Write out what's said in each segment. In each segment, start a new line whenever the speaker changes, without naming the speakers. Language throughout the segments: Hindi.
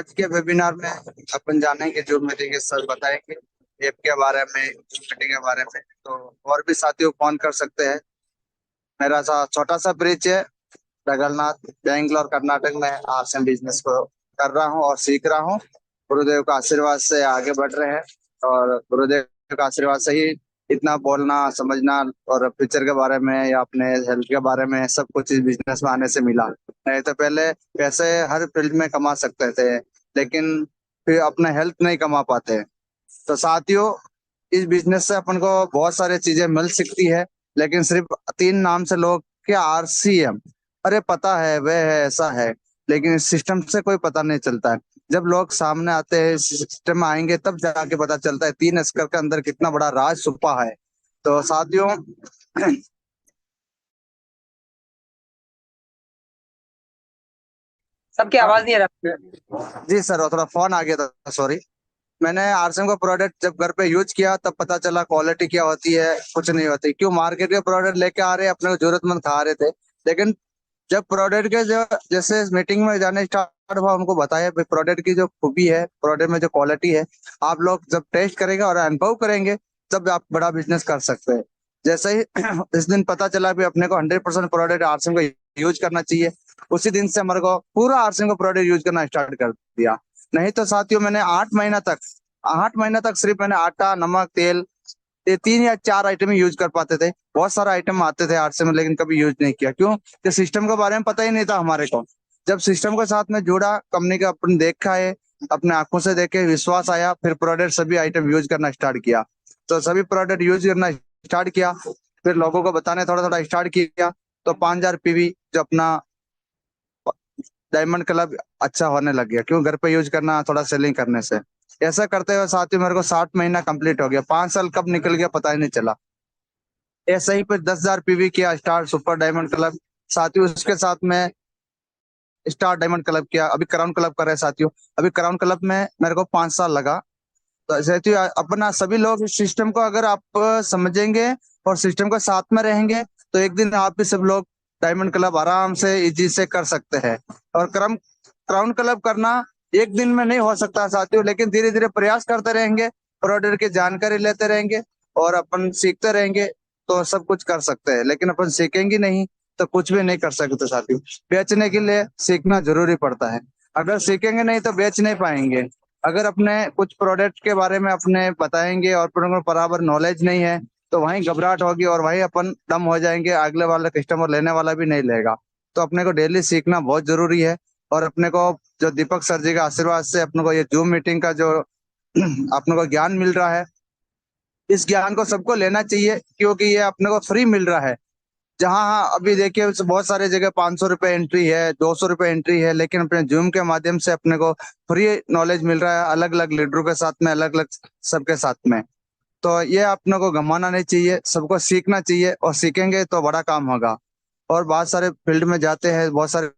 आज के वेबिनार में अपन जानेंगे जूम मीटिंग के सर बताएंगे ऐप के बारे में, जूम मीटिंग के बारे में। तो और भी साथियों फोन कर सकते हैं। मेरा सा छोटा सा परिचय, जगन्नाथ बेंगलोर कर्नाटक में आर्ट्स बिजनेस को कर रहा हूँ और सीख रहा हूँ। गुरुदेव का आशीर्वाद से आगे बढ़ रहे हैं और गुरुदेव का आशीर्वाद से ही इतना बोलना समझना और फ्यूचर के बारे में या अपने हेल्थ के बारे में सब कुछ इस बिजनेस में आने से मिला। नहीं तो पहले पैसे हर फील्ड में कमा सकते थे, लेकिन फिर अपना हेल्थ नहीं कमा पाते। तो साथियों, इस बिजनेस से अपन को बहुत सारी चीजें मिल सकती है, लेकिन सिर्फ तीन नाम से लोग क्या RCM, अरे पता है वह है ऐसा है, लेकिन इस सिस्टम से कोई पता नहीं चलता है। जब लोग सामने आते हैं, सिस्टम में आएंगे, तब जाके पता चलता है 3 एकड़ के अंदर कितना बड़ा राज छुपा है। तो साथियों
सबकी आवाज नहीं आ रहा।
जी सर, वो थोड़ा फोन आ गया था, सॉरी। मैंने RCM का प्रोडक्ट जब घर पे यूज किया तब पता चला क्वालिटी क्या होती है, कुछ नहीं होती। क्यों मार्केट के प्रोडक्ट लेके आ रहे हैं, अपने को जरूरतमंद खा रहे थे। लेकिन जब प्रोडक्ट के जो जैसे मीटिंग में जाने स्टार्ट हुआ, उनको बताया भाई प्रोडक्ट की जो खूबी है, प्रोडक्ट में जो क्वालिटी है, आप लोग जब टेस्ट करेंगे और अनुभव करेंगे तब आप बड़ा बिजनेस कर सकते हैं। जैसे ही इस दिन पता चला भी अपने को 100% प्रोडक्ट RCM का यूज करना चाहिए, उसी दिन से हमारे को पूरा RCM का प्रोडक्ट यूज करना स्टार्ट कर दिया। नहीं तो साथियों, मैंने 8 महीना तक सिर्फ मैंने आटा, नमक, तेल, ये 3 या 4 आइटम ही यूज कर पाते थे। बहुत सारा आइटम आते थे RCM में, लेकिन कभी यूज नहीं किया। क्यों? कि सिस्टम के बारे में पता ही नहीं था हमारे को। जब सिस्टम के साथ में जुड़ा, कंपनी का अपन देखा है, अपने आंखों से देखे, विश्वास आया, फिर प्रोडक्ट सभी आइटम यूज करना स्टार्ट किया। तो सभी प्रोडक्ट यूज करना स्टार्ट किया, फिर लोगों को बताने थोड़ा थोड़ा स्टार्ट किया। तो 5,000 PV जो अपना डायमंड क्लब अच्छा होने लग गया। क्यों? घर पे यूज करना, थोड़ा सेलिंग करने से। ऐसा करते हुए साथियों मेरे को 60 महीना कंप्लीट हो गया, 5 साल कब निकल गया पता ही नहीं चला। ऐसे ही फिर 10,000 PV किया स्टार सुपर डायमंड क्लब। साथियों उसके साथ में स्टार डायमंड क्लब किया, अभी क्राउन क्लब कर रहे हैं साथियों। अभी क्राउन क्लब में मेरे को 5 साल लगा। तो साथियों अपना सभी लोग इस सिस्टम को अगर आप समझेंगे और सिस्टम के साथ में रहेंगे, तो एक दिन आप भी सब लोग डायमंड क्लब आराम से इजी से कर सकते हैं। और क्राउन क्लब करना एक दिन में नहीं हो सकता साथियों, लेकिन धीरे धीरे प्रयास करते रहेंगे, प्रोडक्ट की जानकारी लेते रहेंगे और अपन सीखते रहेंगे, तो सब कुछ कर सकते हैं। लेकिन अपन सीखेंगे नहीं तो कुछ भी नहीं कर सकते साथियों। बेचने के लिए सीखना जरूरी पड़ता है। अगर सीखेंगे नहीं तो बेच नहीं पाएंगे। अगर अपने कुछ प्रोडक्ट के बारे में अपने बताएंगे और अपन को बराबर नॉलेज नहीं है, तो वहीं घबराहट होगी और वहीं अपन डम हो जाएंगे, अगले वाला कस्टमर लेने वाला भी नहीं लेगा। तो अपने को डेली सीखना बहुत जरूरी है। और अपने को जो दीपक सर जी का आशीर्वाद से अपने को ये जूम मीटिंग का जो अपने को ज्ञान मिल रहा है, इस ज्ञान को सबको लेना चाहिए, क्योंकि ये अपने को फ्री मिल रहा है। जहाँ अभी देखिए बहुत सारे जगह 500 रुपये एंट्री है, 200 रुपये एंट्री है, लेकिन अपने जूम के माध्यम से अपने को फ्री नॉलेज मिल रहा है, अलग अलग लीडरों के साथ में, अलग अलग सबके साथ में। तो ये अपने को गंवाना नहीं चाहिए, सबको सीखना चाहिए और सीखेंगे तो बड़ा काम होगा। और बहुत सारे फील्ड में जाते हैं, बहुत सारे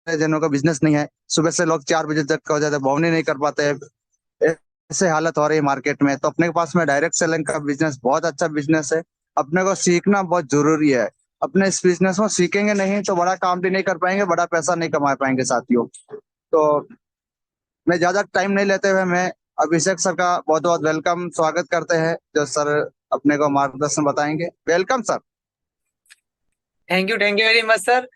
जनों का बिजनेस नहीं है, सुबह से लोग 4 बजे तक हो जाते हैं, बोवनी नहीं कर पाते हैं। ऐसे हालत हो रही है मार्केट में। तो अपने के पास में डायरेक्ट सेलिंग का बिजनेस बहुत अच्छा बिजनेस है। अपने को सीखना बहुत जरूरी है। अपने इस बिजनेस में सीखेंगे नहीं तो बड़ा काम भी नहीं कर पाएंगे, बड़ा पैसा नहीं कमा पाएंगे साथियों। तो मैं ज्यादा टाइम नहीं लेते हुए मैं अभिषेक सर का बहुत बहुत वेलकम स्वागत करते हैं, जो सर अपने को मार्गदर्शन बताएंगे। Welcome sir.
Thank you very much sir.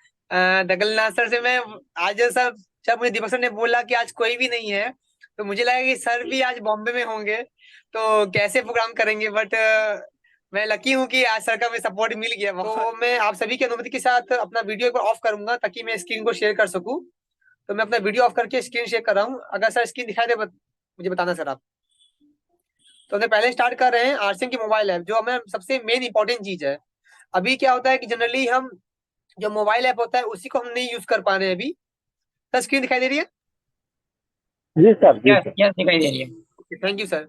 दगलनाथ सर से मैं आज सर, जब मुझे दीपक सर ने बोला कि आज कोई भी नहीं है, तो मुझे लगा कि सर भी आज बॉम्बे में होंगे, तो कैसे प्रोग्राम करेंगे। बट मैं लकी हूँ कि आज सर का मुझे सपोर्ट मिल गया। तो मैं आप सभी की अनुमति के साथ अपना वीडियो एक बार ऑफ करूंगा ताकि मैं स्क्रीन को शेयर कर सकूं। तो मैं अपना वीडियो ऑफ करके स्क्रीन शेयर कर रहा हूँ। अगर सर स्क्रीन दिखाई दे मुझे बताना सर आप। तो हम पहले स्टार्ट कर रहे हैं RCM की मोबाइल ऐप, जो हमें सबसे मेन इंपॉर्टेंट चीज है। अभी क्या होता है कि जनरली हम जो मोबाइल ऐप होता है उसी को हम नहीं यूज कर पा रहे हैं अभी। सर स्क्रीन दिखाई दे रही है?
जी सर, जी
यस
सर।
यस दिखाई दे रही है। Thank you sir.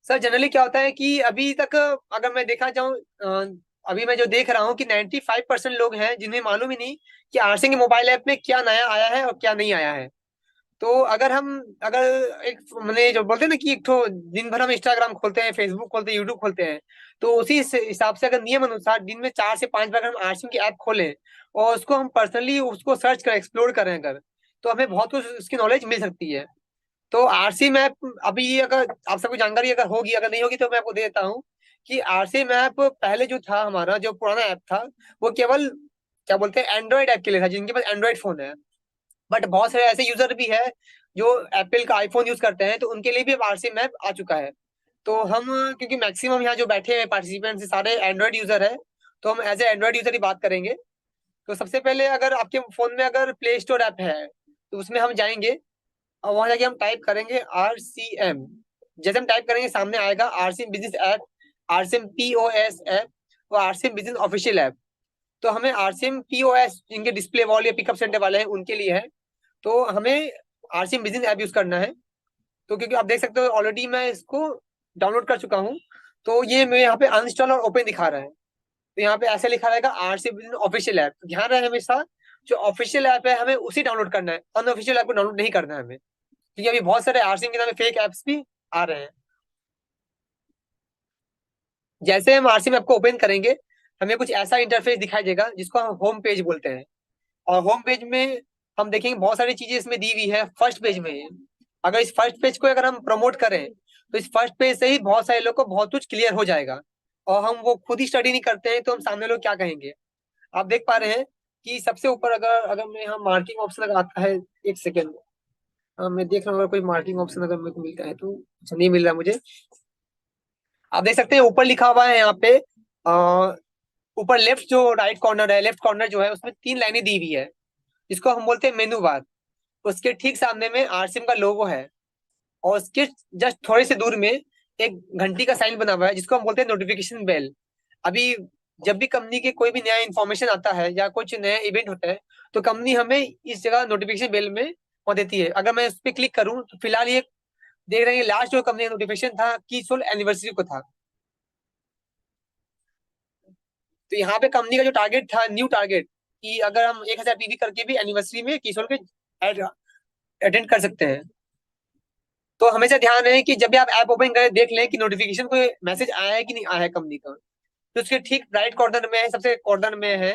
Sir generally क्या होता है कि अभी तक अगर मैं देखा जाऊं, अभी मैं जो देख रहा हूँ कि 95% लोग हैं जिन्हें मालूम ही नहीं कि RCM के मोबाइल ऐप में क्या नया आया है और क्या नहीं आया है। तो अगर एक मैंने जो बोलते हैं ना कि एक तो दिन भर हम इंस्टाग्राम खोलते हैं, फेसबुक खोलते हैं, यूट्यूब खोलते हैं, तो उसी हिसाब से अगर नियम अनुसार दिन में 4 से 5 बार हम RCM की ऐप खोलें और उसको हम पर्सनली उसको सर्च करें, एक्सप्लोर करें अगर, तो हमें बहुत कुछ उसकी नॉलेज मिल सकती है। तो आरसी मैप अभी ये अगर आप सबको जानकारी अगर होगी, अगर नहीं होगी तो मैं आपको दे देता हूँ कि आरसी मैप पहले जो था हमारा, जो पुराना ऐप था, वो केवल क्या बोलते हैं एंड्रॉइड ऐप के लिए था, जिनके पास एंड्रॉइड फोन है। बट बहुत सारे ऐसे यूजर भी है जो एप्पल का आईफोन यूज करते हैं, तो उनके लिए भी अब आरसी मैप आ चुका है। तो हम, क्योंकि मैक्सिमम यहाँ जो बैठे हैं पार्टिसिपेंट्स सारे एंड्रॉइड यूजर है, तो हम एज ए एंड्रॉइड यूजर ही बात करेंगे। तो सबसे पहले अगर आपके फोन में अगर प्ले स्टोर ऐप है, तो उसमें हम जाएंगे और वहां जाके हम टाइप करेंगे RCM। जैसे हम टाइप करेंगे सामने आएगा RCM business app, RCM POS app, और RCM बिजनेस ऑफिशियल ऐप। तो हमें RCM POS जिनके डिस्प्ले वॉल या पिकअप सेंटर वाले हैं उनके लिए है, तो हमें RCM बिजनेस ऐप यूज करना है। तो क्योंकि आप देख सकते हो ऑलरेडी मैं इसको डाउनलोड कर चुका हूँ, तो ये मेरे यहाँ पे अनइंस्टॉल और ओपन दिखा रहा है। तो यहाँ पे ऐसे लिखा रहेगा RCM बिजनेस ऑफिशियल ऐप। ध्यान रहे हमेशा जो ऑफिशियल ऐप है हमें उसी डाउनलोड करना है, अनऑफिशियल ऐप को डाउनलोड नहीं करना है हमें, क्योंकि अभी बहुत सारे आरसीएम के नाम पे फेक एप्स भी आ रहे हैं। जैसे हम आरसीएम ऐप को ओपन करेंगे, हमें कुछ ऐसा इंटरफेस दिखाई देगा जिसको हम होम पेज बोलते हैं। और होम पेज में हम देखेंगे बहुत सारी चीजें इसमें दी हुई है फर्स्ट पेज में। अगर इस फर्स्ट पेज को अगर हम प्रमोट करें, तो इस फर्स्ट पेज से ही बहुत सारे लोग को बहुत कुछ क्लियर हो जाएगा। और हम वो खुद ही स्टडी नहीं करते हैं, तो हम सामने लोग क्या कहेंगे। आप देख पा रहे हैं कि सबसे ऊपर अगर अगर मैं यहाँ मार्किंग ऑप्शन अगर आता है, एक सेकेंड, मैं देख रहा हूँ अगर कोई मार्किंग ऑप्शन अगर मेरे को मिलता है तो। अच्छा, नहीं मिल रहा मुझे। आप देख सकते हैं ऊपर लिखा हुआ है यहाँ पे, ऊपर लेफ्ट जो राइट कॉर्नर है, लेफ्ट कॉर्नर जो है उसमें 3 लाइनें दी हुई है, जिसको हम बोलते हैं मेनू बार। उसके ठीक सामने में आरसीएम का लोगो है, और उसके जस्ट थोड़े से दूर में एक घंटी का साइन बना हुआ है, जिसको हम बोलते हैं नोटिफिकेशन बेल। अभी जब भी कंपनी के कोई भी नया इन्फॉर्मेशन आता है या कुछ नया इवेंट होता है, तो कंपनी हमें इस जगह नोटिफिकेशन बेल में वो देती है। अगर मैं उस पर क्लिक करूँ तो फिलहाल ये देख रहे हैं लास्ट जो कंपनी का नोटिफिकेशन था की सोल एनिवर्सरी को था। तो यहाँ पे कंपनी का जो टारगेट था, न्यू टारगेट, कि अगर हम 1000 पीवी करके भी एनिवर्सरी में किशोर के अटेंड कर सकते हैं। तो हमेशा ध्यान रहे कि जब भी आप ऐप ओपन करें, देख लें कि नोटिफिकेशन कोई मैसेज आया है कि नहीं आया है कंपनी का। तो उसके ठीक राइट कॉर्नर में है, सबसे कॉर्नर में है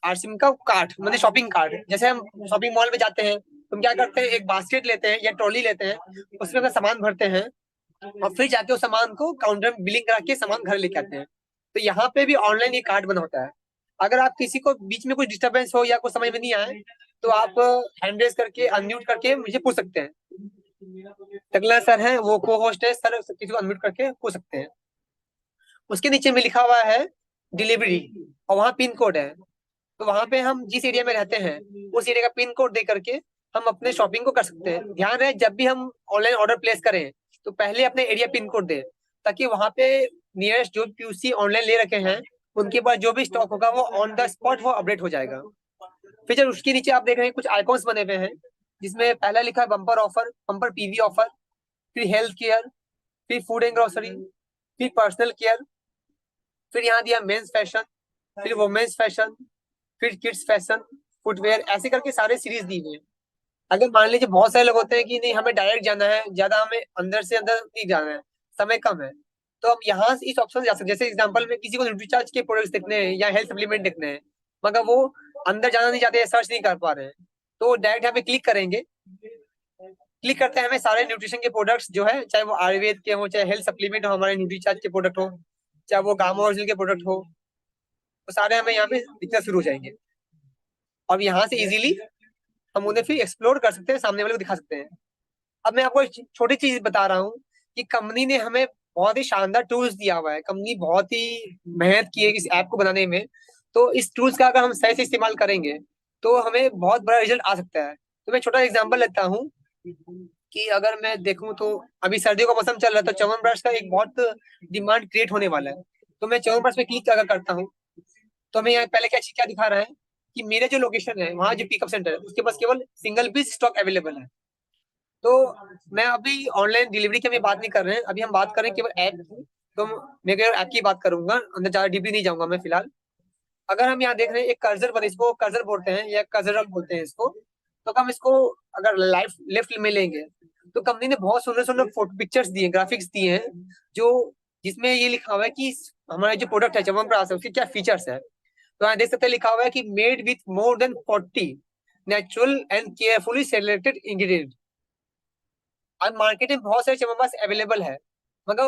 आरसीएम का कार्ट, मतलब शॉपिंग कार्ट। जैसे हम शॉपिंग मॉल में जाते हैं तो हम क्या करते हैं, एक बास्केट लेते हैं या ट्रॉली लेते हैं, उसमें अपना सामान भरते हैं, और फिर जाके उस सामान को काउंटर में बिलिंग करा के सामान घर लेके आते हैं। तो यहाँ पे भी ऑनलाइन ये कार्ड बना होता है। अगर आप किसी को बीच में कुछ डिस्टरबेंस हो या कुछ समझ में नहीं आए, तो आप हैंड रेज करके अनम्यूट करके मुझे पूछ सकते हैं। टकला सर है, वो को होस्ट है सर, किसी को अनम्यूट करके पूछ सकते हैं। उसके नीचे में लिखा हुआ है डिलीवरी, और वहाँ पिन कोड है। तो वहां पे हम जिस एरिया में रहते हैं उस एरिया का पिन कोड दे करके हम अपने शॉपिंग को कर सकते हैं। ध्यान रहे जब भी हम ऑनलाइन ऑर्डर प्लेस करें, तो पहले अपने एरिया पिन कोड दें, ताकि वहां पे नियरेस्ट जो पीयूसी ऑनलाइन ले रखे हैं उनके पास जो भी स्टॉक होगा वो ऑन द स्पॉट वो अपडेट हो जाएगा। फिर जब उसके नीचे आप देख रहे हैं कुछ आइकॉन्स बने हुए हैं, जिसमें पहला लिखा है bumper offer, bumper PV offer, फिर हेल्थ केयर, फिर फूड एंड ग्रोसरी, फिर पर्सनल केयर, फिर यहाँ दिया मेंस फैशन, फिर वुमेन्स फैशन, फिर किड्स फैशन, फुटवेयर, ऐसे करके सारे सीरीज दी हुई है। अगर मान लीजिए बहुत सारे लोग होते हैं कि नहीं हमें डायरेक्ट जाना है, ज्यादा हमें अंदर से अंदर नहीं जाना है, समय कम है, तो हम यहाँ से इस ऑप्शन से जा सकते हैं। जैसे एग्जांपल में किसी को रिचार्ज के प्रोडक्ट्स देखने हैं या हेल्थ सप्लीमेंट देखने हैं, मगर वो अंदर जाना नहीं चाहते, सर्च नहीं कर पा रहे हैं, तो डायरेक्ट यहाँ पे क्लिक करेंगे। क्लिक करते हैं, हमें सारे न्यूट्रिशन के प्रोडक्ट्स जो है, चाहे वो आयुर्वेद के हो, चाहे हेल्थ सप्लीमेंट हो, हमारे न्यूट्रीचार्ज के प्रोडक्ट हो, चाहे वो गामा ओरिजिनल के प्रोडक्ट हो, तो सारे हमें यहाँ पे दिखना शुरू हो जाएंगे। अब यहाँ से इजीली हम उन्हें फिर एक्सप्लोर कर सकते हैं, सामने वाले को दिखा सकते हैं। अब मैं आपको एक छोटी चीज बता रहा हूँ कि कंपनी ने हमें बहुत ही शानदार टूल्स दिया हुआ है। कंपनी बहुत ही मेहनत की है इस ऐप को बनाने में। तो इस टूल्स का अगर हम सही से इस्तेमाल करेंगे, तो हमें बहुत बड़ा रिजल्ट आ सकता है। तो मैं छोटा एग्जांपल लेता हूँ कि अगर मैं देखूं तो अभी सर्दियों का मौसम चल रहा है, तो च्यवनप्राश का एक बहुत डिमांड क्रिएट होने वाला है। तो मैं च्यवनप्राश पे क्लिक अगर करता हूँ, तो हमें यहाँ पहले क्या क्या दिखा रहा है कि मेरे जो लोकेशन है वहाँ जो पिकअप सेंटर है उसके पास केवल सिंगल पीस स्टॉक अवेलेबल है। तो मैं अभी ऑनलाइन डिलीवरी की अभी बात नहीं कर रहे हैं, अभी हम बात कर रहे हैं केवल ऐप की। तो मैं केवल ऐप की बात करूंगा, अंदर ज्यादा डीपली नहीं जाऊंगा मैं फिलहाल। अगर हम यहाँ देख रहे हैं एक कर्सर पर, इसको कर्सर बोलते हैं या कर्सर बोलते हैं इसको, तो हम इसको अगर लाइफ लेफ्ट में लेंगे, तो कंपनी ने बहुत सुंदर सुंदर फोटो पिक्चर्स दिए, ग्राफिक्स दिए हैं, जो जिसमें ये लिखा हुआ है कि हमारा जो प्रोडक्ट है च्यवनप्राश है उसके क्या फीचर्स है। तो यहाँ देख सकते हैं लिखा हुआ है कि made with more than 40 natural and carefully selected ingredient. आज मार्केट में बहुत सारे हमारे पास अवेलेबल है, मगर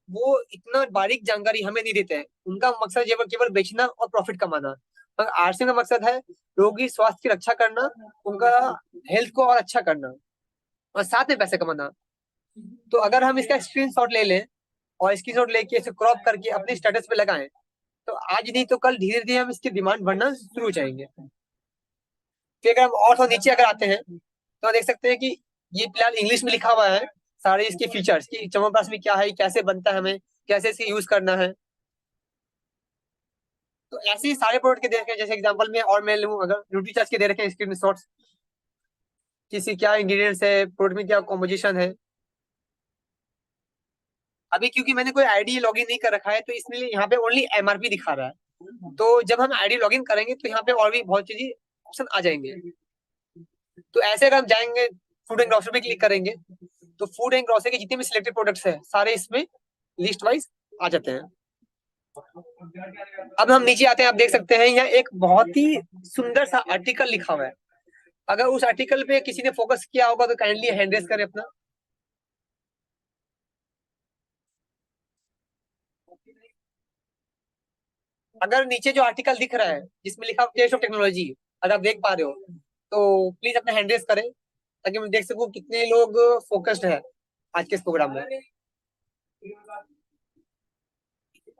वो इतना बारीक जानकारी हमें नहीं देते हैं। उनका मकसद केवल केवल बेचना और प्रॉफिट कमाना। मगर आरसीएम का मकसद है लोगों की स्वास्थ्य की रक्षा करना, उनका हेल्थ को और अच्छा करना, और साथ में पैसे कमाना। तो अगर हम इसका स्क्रीनशॉट ले लें और स्क्रीनशॉट लेके इसे क्रॉप करके अपने स्टेटस पे लगाएं, तो आज नहीं तो कल धीरे धीरे हम इसकी डिमांड बढ़ना शुरू हो जाएंगे। फिर अगर हम और थोड़ा नीचे अगर आते हैं तो हम देख सकते हैं कि ये फिलहाल इंग्लिश में लिखा हुआ है सारे इसके फीचर्स कि च्यवनप्राश में क्या है, कैसे बनता है, हमें कैसे इसे यूज करना है। तो ऐसे ही सारे प्रोडक्ट के दे रखे हैं, जैसे एग्जांपल में और मैं लूँ अगर न्यूट्रीचार्ज के दे रखे हैं स्क्रीन शॉट्स, किसी क्या इंग्रेडिएंट्स है, प्रोडक्ट में क्या कॉम्पोजिशन है। अभी क्योंकि मैंने कोई आईडी लॉगिन नहीं कर रखा है तो इसलिए यहाँ पे ओनली एमआरपी दिखा रहा है। तो जब हम आईडी लॉगिन करेंगे तो यहाँ पे और भी बहुत चीजें ऑप्शन आ जाएंगे। तो ऐसे अगर हम जाएंगे फूड एंड ग्रोसरी पे क्लिक करेंगे तो फूड एंड ग्रोसरी के जितने भी सिलेक्टेड प्रोडक्ट्स हैं सारे इसमें लिस्ट वाइज आ जाते हैं। अब हम नीचे आते हैं, आप देख सकते हैं यहाँ एक बहुत ही सुंदर सा आर्टिकल लिखा हुआ है। अगर उस आर्टिकल पे किसी ने फोकस किया होगा तो काइंडली हैंड रेज करें अपना। अगर नीचे जो आर्टिकल दिख रहा है जिसमें लिखा टेस्ट ऑफ टेक्नोलॉजी, अगर आप देख पा रहे हो तो प्लीज अपना हैंड रेज करें ताकि मैं देख सकूं कितने लोग फोकस्ड है आज के इस प्रोग्राम में।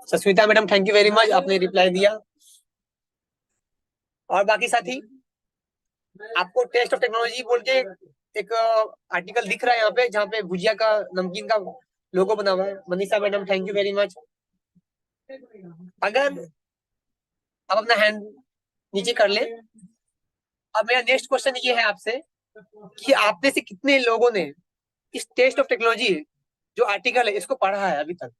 Sasmita madam thank you very much, आपने रिप्लाई दिया। और बाकी साथी, आपको टेस्ट ऑफ टेक्नोलॉजी बोल के एक आर्टिकल दिख रहा है यहाँ पे जहाँ पे भुजिया का नमकीन का लोगो बना हुआ है। Manisha madam thank you very much. अगर आप अपना हैंड नीचे कर ले, अब मेरा नेक्स्ट क्वेश्चन ये है आपसे कि आप में से कितने लोगों ने इस टेस्ट ऑफ टेक्नोलॉजी जो आर्टिकल है इसको पढ़ा है अभी तक।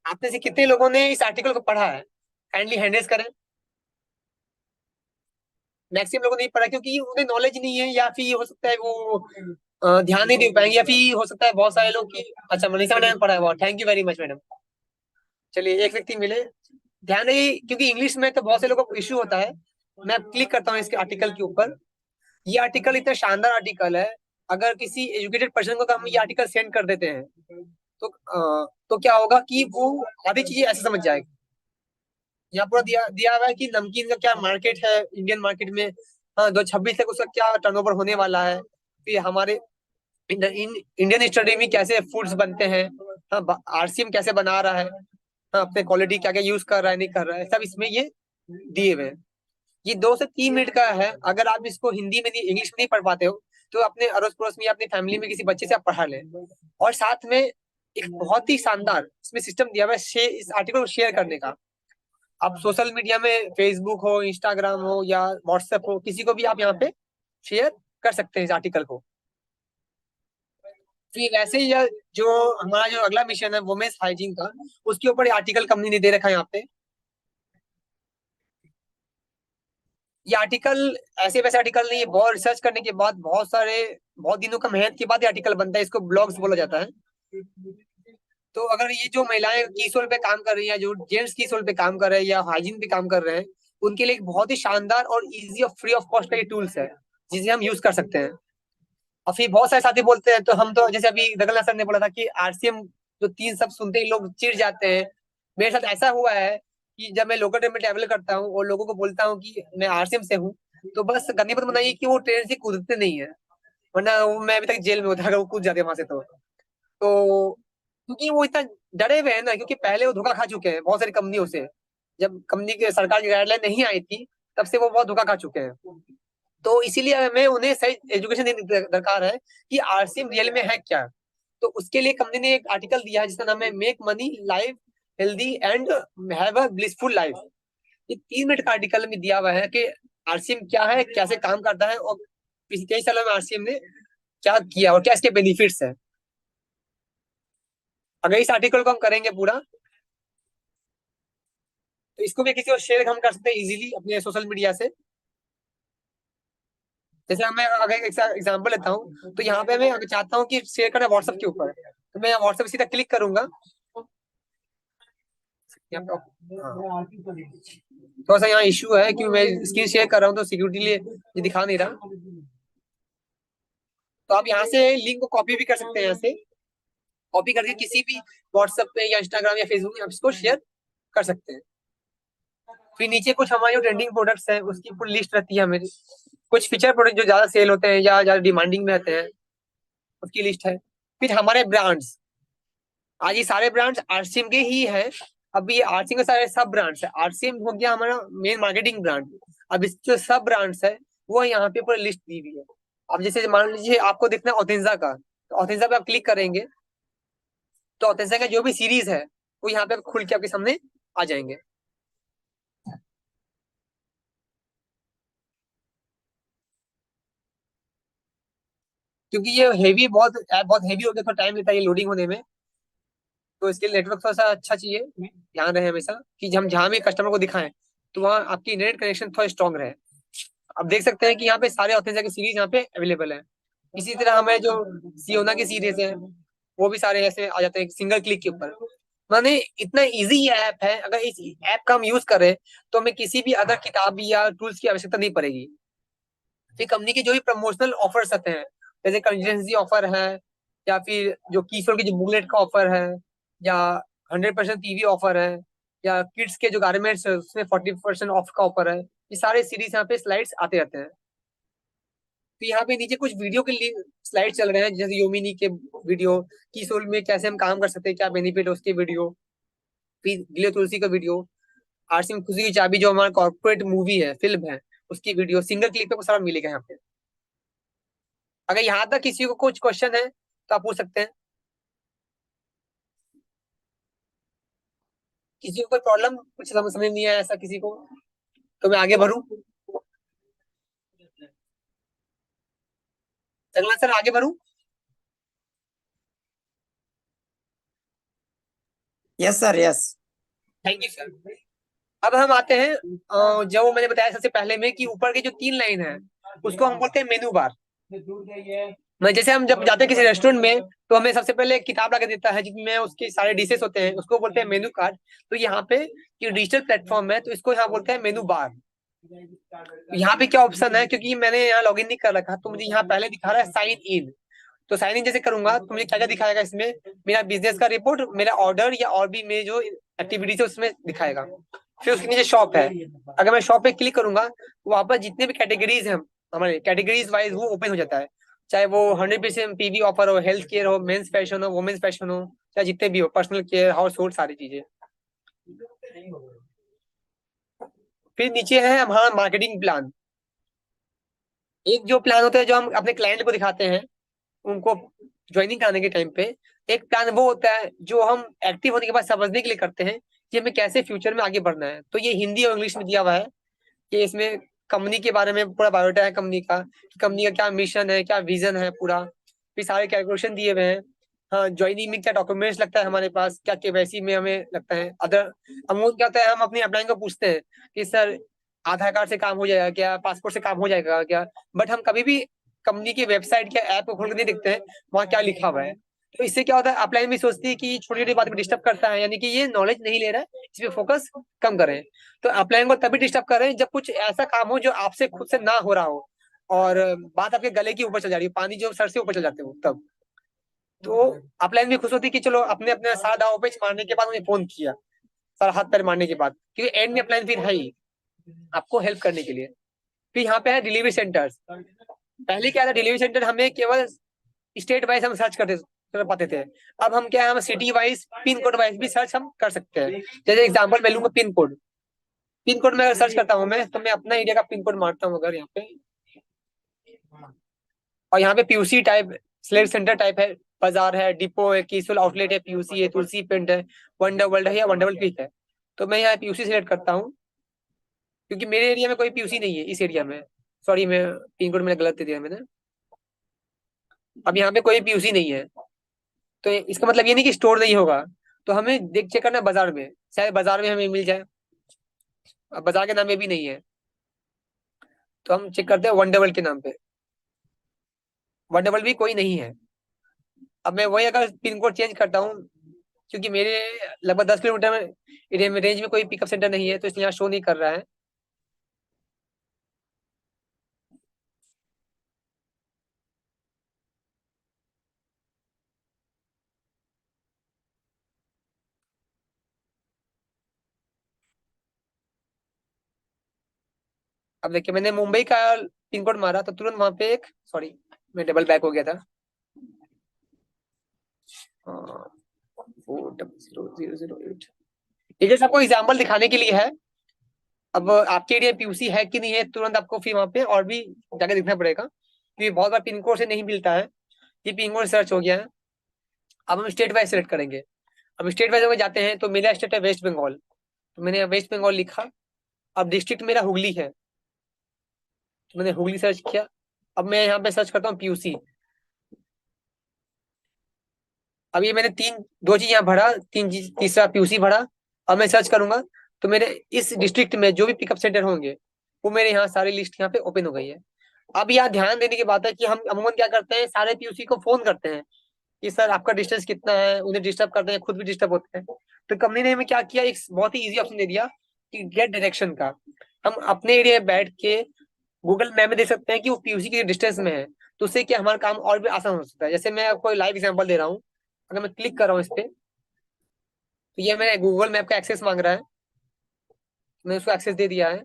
आप में से कितने लोगों ने इस आर्टिकल को पढ़ा है, काइंडली हैंड रेज करें। मैक्सिमम लोगों ने नहीं पढ़ा क्योंकि उन्हें नॉलेज नहीं है, या फिर हो सकता है वो ध्यान नहीं दे पाएंगे, या फिर हो सकता है बहुत सारे लोग की। अच्छा मनीषा मैडम ने पढ़ा है, thank you very much madam. चलिए एक व्यक्ति मिले। ध्यान रही क्योंकि इंग्लिश में तो बहुत से लोगों को इश्यू होता है। मैं क्लिक करता हूँ इसके आर्टिकल के ऊपर। ये आर्टिकल इतना शानदार आर्टिकल है, अगर किसी एजुकेटेड पर्सन को हम ये आर्टिकल सेंड कर देते हैं तो क्या होगा कि वो आधी चीजें ऐसे समझ जाएगा। यहाँ पूरा दिया दिया हुआ है कि नमकीन का क्या मार्केट है इंडियन मार्केट में, हाँ 2026 तक उसका क्या टर्नओवर होने वाला है, फिर हमारे इंडियन स्टडी में कैसे फूड्स बनते हैं, हाँ आरसीएम कैसे बना रहा है, हाँ अपने क्वालिटी क्या क्या यूज कर रहा है नहीं कर रहा है, सब इसमें ये दिए हुए हैं। ये 2 से 3 मिनट का है, अगर आप इसको हिंदी में नहीं इंग्लिश में नहीं पढ़ पाते हो तो अपने अड़ोस पड़ोस में या अपनी फैमिली में किसी बच्चे से आप पढ़ा लें। और साथ में एक बहुत ही शानदार इसमें सिस्टम दिया हुआ है इस आर्टिकल को शेयर करने का। आप सोशल मीडिया में फेसबुक हो, इंस्टाग्राम हो या व्हाट्सएप हो, किसी को भी आप यहाँ पे शेयर कर सकते हैं इस आर्टिकल को। फिर वैसे ही जो हमारा जो अगला मिशन है वुमेन्स हाइजीन का, उसके ऊपर आर्टिकल कंपनी ने दे रखा है यहाँ पे। ये आर्टिकल ऐसे वैसे आर्टिकल नहीं है, बहुत रिसर्च करने के बाद, बहुत दिनों का मेहनत के बाद ये आर्टिकल बनता है, इसको ब्लॉग्स बोला जाता है। तो अगर ये जो महिलाएं की सोल पे काम कर रही हैं, जो जेंट्स की सोल पे काम कर रहे हैं या हाइजीन पे काम कर रहे हैं, उनके लिए एक बहुत ही शानदार और इजी और फ्री ऑफ कॉस्ट का ये टूल्स है जिसे हम यूज कर सकते हैं। और फिर बहुत सारे साथी बोलते हैं, तो हम तो जैसे अभी दगलना सर ने बोला था कि आरसीएम जो 3 शब्द सुनते ही लोग चिढ़ जाते हैं। मेरे साथ ऐसा हुआ है कि जब मैं लोकल ट्रेन में ट्रैवल करता हूँ और लोगों को बोलता हूँ कि मैं आरसीएम से हूँ, तो बस गनीमत बनाइए कि वो ट्रेन से कूदते नहीं है, वरना मैं अभी तक जेल में होता अगर वो कूद जाते वहां से तो क्योंकि वो इतना डरे हुए हैं ना, क्योंकि पहले वो धोखा खा चुके हैं बहुत सारी कंपनियों से। जब कंपनी के सरकार की गाइडलाइन नहीं आई थी तब से वो बहुत धोखा खा चुके हैं। तो इसीलिए हमें उन्हें सही एजुकेशन देने की दरकार है कि आरसीएम रियल में है क्या। तो उसके लिए कंपनी ने एक आर्टिकल दिया है जिसका नाम है make money life healthy and have a blissful life. ये 3 मिनट का आर्टिकल में दिया हुआ है कि आरसीएम क्या है, कैसे काम करता है, और पिछले कई सालों में आरसीएम ने क्या किया और क्या इसके बेनिफिट्स है। अगर इस आर्टिकल को हम करेंगे पूरा तो इसको भी किसी को शेयर हम कर सकते हैं इजीली अपने सोशल मीडिया से। जैसे मैं अगर एक एग्जांपल लेता हूँ तो यहाँ पे मैं अगर चाहता हूँ कि शेयर करना व्हाट्सएप के ऊपर, तो मैं व्हाट्सएप सीधा क्लिक करूंगा यहाँ पे। हाँ। थोड़ा सा यहाँ इश्यू है कि मैं स्क्रीन शेयर कर रहा हूँ तो सिक्योरिटी लिए ये दिखा नहीं रहा। तो आप यहाँ से लिंक को कॉपी भी कर सकते हैं, यहाँ से कॉपी करके किसी भी व्हाट्सएप पे या इंस्टाग्राम या फेसबुक में आप इसको शेयर कर सकते हैं। फिर नीचे कुछ हमारे जो ट्रेंडिंग प्रोडक्ट्स हैं उसकी पूरी लिस्ट रहती है हमें, कुछ फीचर प्रोडक्ट जो ज्यादा सेल होते हैं या ज्यादा डिमांडिंग में रहते हैं उसकी लिस्ट है। फिर हमारे ब्रांड्स, आज ये सारे ब्रांड्स आरसीएम के ही हैं। अभी ये आरसीएम के सारे सब ब्रांड्स है, आरसीएम हो गया हमारा मेन मार्केटिंग ब्रांड। अब इस जो सब ब्रांड्स है वो यहाँ पे पूरी लिस्ट दी हुई है। अब जैसे मान लीजिए आपको देखना है ऑथेंजा का, तो ऑथेंजा पे आप क्लिक करेंगे तो ऑथेंजा का जो भी सीरीज है वो यहाँ पे खुल के आपके सामने आ जाएंगे। क्योंकि ये हेवी बहुत ऐप बहुत हेवी हो गया, थोड़ा टाइम लेता है ये लोडिंग होने में, तो इसके लिए नेटवर्क थोड़ा सा अच्छा चाहिए, ध्यान रहे हमेशा कि हम जहाँ भी कस्टमर को दिखाएं तो वहाँ आपकी इंटरनेट कनेक्शन थोड़ा स्ट्रांग रहे। अब देख सकते हैं कि यहाँ पे सारे ऑथेंटिक की सीरीज यहाँ पे अवेलेबल है। इसी तरह हमें जो सियोना की सीरीज है वो भी सारे ऐसे आ जाते हैं सिंगल क्लिक के ऊपर। माने इतना इजी ये ऐप है, अगर इस ऐप का हम यूज करें तो हमें किसी भी अदर किताब या टूल्स की आवश्यकता नहीं पड़ेगी। फिर कंपनी के जो भी प्रमोशनल ऑफर्स आते हैं, जैसे कंटिजेंसी ऑफर है, या फिर जो किशोर की जो बुकलेट का ऑफर है, या 100% पीवी ऑफर है, या किड्स के जो गारमेंट्स है उसमें 40% ऑफ का ऑफर है, ये सारे सीरीज यहाँ पे स्लाइड्स आते रहते हैं। तो यहाँ पे नीचे कुछ वीडियो के लिए स्लाइड चल रहे हैं, जैसे योमिनी के वीडियो, किशोर में कैसे हम काम कर सकते हैं, क्या बेनिफिट है उसके वीडियो, फिर गिले तुलसी का वीडियो, आरसी में खुशी की चाबी जो हमारा कॉर्पोरेट मूवी है, फिल्म है, उसकी वीडियो सिंगल क्लिक पे सारा मिलेगा यहाँ पे। अगर यहाँ तक किसी को कुछ क्वेश्चन है तो आप पूछ सकते हैं। किसी को कोई प्रॉब्लम कुछ समझ नहीं आया ऐसा किसी को, तो मैं आगे बढ़ूं? चलना सर, आगे बढ़ूं?
Yes sir, yes.
Thank you sir. अब हम आते हैं जो मैंने बताया सबसे पहले में कि ऊपर की जो 3 लाइन है उसको हम बोलते हैं मेनू बार। मैं जैसे हम जब जाते हैं किसी रेस्टोरेंट में तो हमें सबसे पहले एक किताब लाके देता है जिसमें उसके सारे डिशेस होते हैं, उसको बोलते हैं मेनू कार्ड। तो यहाँ पे ये डिजिटल प्लेटफॉर्म है तो इसको यहाँ बोलते हैं मेनू बार। यहाँ पे क्या ऑप्शन है, क्योंकि मैंने यहाँ लॉगिन नहीं कर रखा तो मुझे यहाँ पहले दिखा रहा है साइन इन। तो साइन इन जैसे करूंगा तो मुझे क्या क्या दिखाएगा इसमें, मेरा बिजनेस का रिपोर्ट, मेरा ऑर्डर या और भी मेरे जो एक्टिविटीज है उसमें दिखाएगा। फिर उसके नीचे शॉप है, अगर मैं शॉप पे क्लिक करूंगा तो वहां पर जितने भी कैटेगरीज हैं हमारे कैटेगरीज वाइज वो ओपन हो जाता है। चाहे वो 100% पीवी ऑफर हो, हेल्थ केयर हो, मेंस फैशन हो, वुमेन्स फैशन हो, चाहे जितने भी हो, पर्सनल केयर, हाउस होल्ड, सारी चीजें। फिर नीचे है हमारा मार्केटिंग प्लान। एक जो प्लान होता है जो हम अपने क्लाइंट को दिखाते हैं उनको ज्वाइनिंग कराने के टाइम पे, एक प्लान वो होता है जो हम एक्टिव होने के बाद समझने के लिए करते हैं कि हमें कैसे फ्यूचर में आगे बढ़ना है। तो ये हिंदी और इंग्लिश में दिया हुआ है कि इसमें कंपनी के बारे में पूरा बायोडाटा है कंपनी का, कि कंपनी का क्या मिशन है, क्या विजन है पूरा। फिर सारे कैलकुलेशन दिए हुए हैं। हाँ, ज्वाइनिंग में क्या डॉक्यूमेंट्स लगता है हमारे पास, क्या केवाईसी में हमें लगता है, अदर अमूल क्या होता है, हम अपनी अपलाइन को पूछते हैं कि सर आधार कार्ड से काम हो जाएगा क्या, पासपोर्ट से काम हो जाएगा क्या। बट हम कभी भी कंपनी की वेबसाइट या ऐप को खोल कर नहीं देखते हैं वहाँ क्या लिखा हुआ है। तो इससे क्या होता है, अपलाइन भी सोचती है कि छोटी छोटी बात में डिस्टर्ब करता है, यानी कि ये नॉलेज नहीं ले रहा है, इस पे फोकस कम करें। तो अपलाइन को तभी डिस्टर्ब करें जब कुछ ऐसा काम हो जो आपसे खुद से ना हो रहा हो, और बात आपके गले के ऊपर चल जा रही है, पानी जो सर से ऊपर चल जाते हो तब। तो अपलाइन भी खुश होती है कि चलो अपने अपने सारा दाव पे मारने के बाद उन्हें फोन किया, सारा हाथ पैर मारने के बाद, क्योंकि एंड में अपलाइन फिर है ही आपको हेल्प करने के लिए। फिर यहाँ पे है डिलीवरी सेंटर्स। पहले क्या था, डिलीवरी सेंटर हमें केवल स्टेट वाइज हम सर्च करते कर पाते थे। अब हम क्या है, हम city wise pin code wise भी सर्च हम कर सकते हैं। जैसे एग्जांपल मैं लूंगा पिन कोड, पिन कोड में अगर सर्च करता हूँ मैं, तो मैं अपना एरिया का पिन कोड मारता हूँ अगर यहाँ पे, और यहाँ पे PUC type select centre type है, बाजार है, डिपो है, कीसुल आउटलेट है, पीयूसी है, तुलसी पेंट है, वंडर वर्ल्ड है, या वंडरवल पीक है। तो मैं यहाँ पीयूसी सिलेक्ट करता हूँ क्योंकि मेरे एरिया में कोई पीयूसी नहीं है इस एरिया में। सॉरी, मैं पिन कोड मैंने गलत दे दिया मैंने। अब यहाँ पे कोई पीयूसी नहीं है तो इसका मतलब ये नहीं कि स्टोर नहीं होगा। तो हमें देख चेक करना है बाजार में, शायद बाजार में हमें मिल जाए। अब बाजार के नाम में भी नहीं है तो हम चेक करते हैं वंडरवल के नाम पे, वंडरवल भी कोई नहीं है। अब मैं वही अगर पिन कोड चेंज करता हूँ क्योंकि मेरे लगभग 10 किलोमीटर में एरिया में रेंज में कोई पिकअप सेंटर नहीं है, तो इसलिए यहाँ शो नहीं कर रहा है। अब देखिए, मैंने मुंबई का पिन कोड मारा तो तुरंत वहां पे एक, सॉरी मैं डबल बैक हो गया था, 40008। ये जैसे आपको एग्जाम्पल दिखाने के लिए है। अब आपके एरिया पीयूसी है कि नहीं है, तुरंत आपको फिर वहां पे और भी जाके देखना पड़ेगा, क्योंकि बहुत बार पिन कोड से नहीं मिलता है। ये पिन कोड सर्च हो गया है। अब हम स्टेट वाइज सेलेक्ट करेंगे। अब स्टेट वाइज में जाते हैं तो मेरा स्टेट है वेस्ट बंगाल, तो मैंने वेस्ट बंगाल लिखा। अब डिस्ट्रिक्ट मेरा हुगली है, तो मैंने हुगली सर्च किया। अब मैं यहाँ पे सर्च करता हूँ पीयूसी। अब ये मैंने दो चीज यहाँ भरा, तीसरा पीयूसी भरा। अब मैं सर्च करूंगा तो मेरे इस डिस्ट्रिक्ट में जो भी पिकअप सेंटर होंगे वो मेरे यहाँ सारी लिस्ट यहाँ पे ओपन हो गई है। अब यहाँ ध्यान देने की बात है कि हम अमूमन क्या करते हैं, सारे पीयूसी को फोन करते हैं कि सर आपका डिस्टेंस कितना है, उन्हें डिस्टर्ब करते हैं, खुद भी डिस्टर्ब होते हैं। तो कंपनी ने हमें क्या किया, एक बहुत ही इजी ऑप्शन दे दिया कि गेट डायरेक्शन का। हम अपने एरिया में बैठ के गूगल मैप में देख सकते हैं कि वो पीयूसी के डिस्टेंस में है। तो उससे क्या हमारा काम और भी आसान हो सकता है। जैसे मैं आपको लाइव एग्जांपल दे रहा हूँ, अगर मैं क्लिक कर रहा हूँ इस पे, तो ये मेरे गूगल मैप का एक्सेस मांग रहा है, मैंने उसको एक्सेस दे दिया है।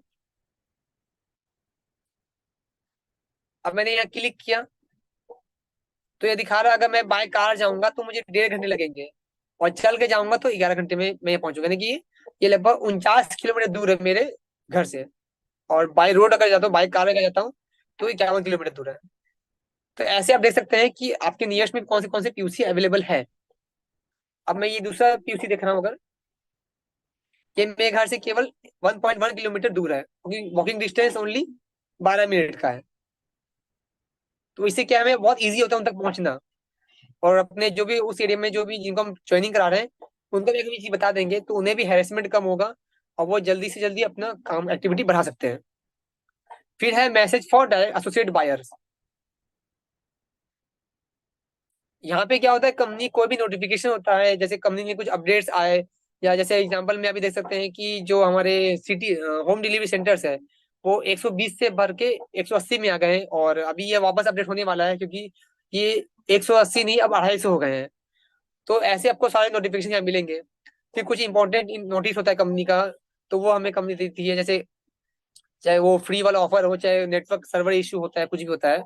अब मैंने यहाँ क्लिक किया तो ये दिखा रहा है अगर मैं बाय कार जाऊंगा तो मुझे 1.5 घंटे लगेंगे, और चल के जाऊंगा तो 11 घंटे में मैं पहुंचूंगा। यानी कि ये लगभग 49 किलोमीटर दूर है मेरे घर से। और बाय रोड अगर जाता हूँ, बाय कार अगर जाता हूँ, तो 51 किलोमीटर दूर है। तो ऐसे आप देख सकते हैं कि आपके नियरेस्ट में कौन से पीयूसी अवेलेबल है। अब मैं ये दूसरा पीयूसी देख रहा हूँ, अगर ये मेरे घर से केवल 1.1 किलोमीटर दूर है, वॉकिंग डिस्टेंस ओनली 12 मिनट का है। तो इससे क्या हमें बहुत ईजी होता है उन तक पहुंचना। और अपने जो भी उस एरिया में जो भी जिनको हम ज्वाइनिंग करा रहे हैं, उनको भी अगर ये चीज बता देंगे तो उन्हें भी हैरेसमेंट कम होगा, और वो जल्दी से जल्दी अपना काम एक्टिविटी बढ़ा सकते हैं। फिर है message for direct associate buyers. यहाँ पे क्या होता है, कंपनी कोई भी नोटिफिकेशन होता है, जैसे कंपनी में कुछ अपडेट्स आए, या जैसे एग्जांपल में अभी देख सकते हैं कि जो हमारे सिटी होम डिलीवरी सेंटर्स है वो 120 से बढ़ के 180 में आ गए हैं, और अभी ये वापस अपडेट होने वाला है, क्योंकि ये 180 नहीं, अब 250 हो गए हैं। तो ऐसे आपको सारे नोटिफिकेशन यहाँ मिलेंगे। फिर कुछ इंपॉर्टेंट नोटिस होता है कंपनी का, तो वो हमें कंपनी देती है, जैसे चाहे वो फ्री वाला ऑफर हो, चाहे नेटवर्क सर्वर इशू होता है, कुछ भी होता है।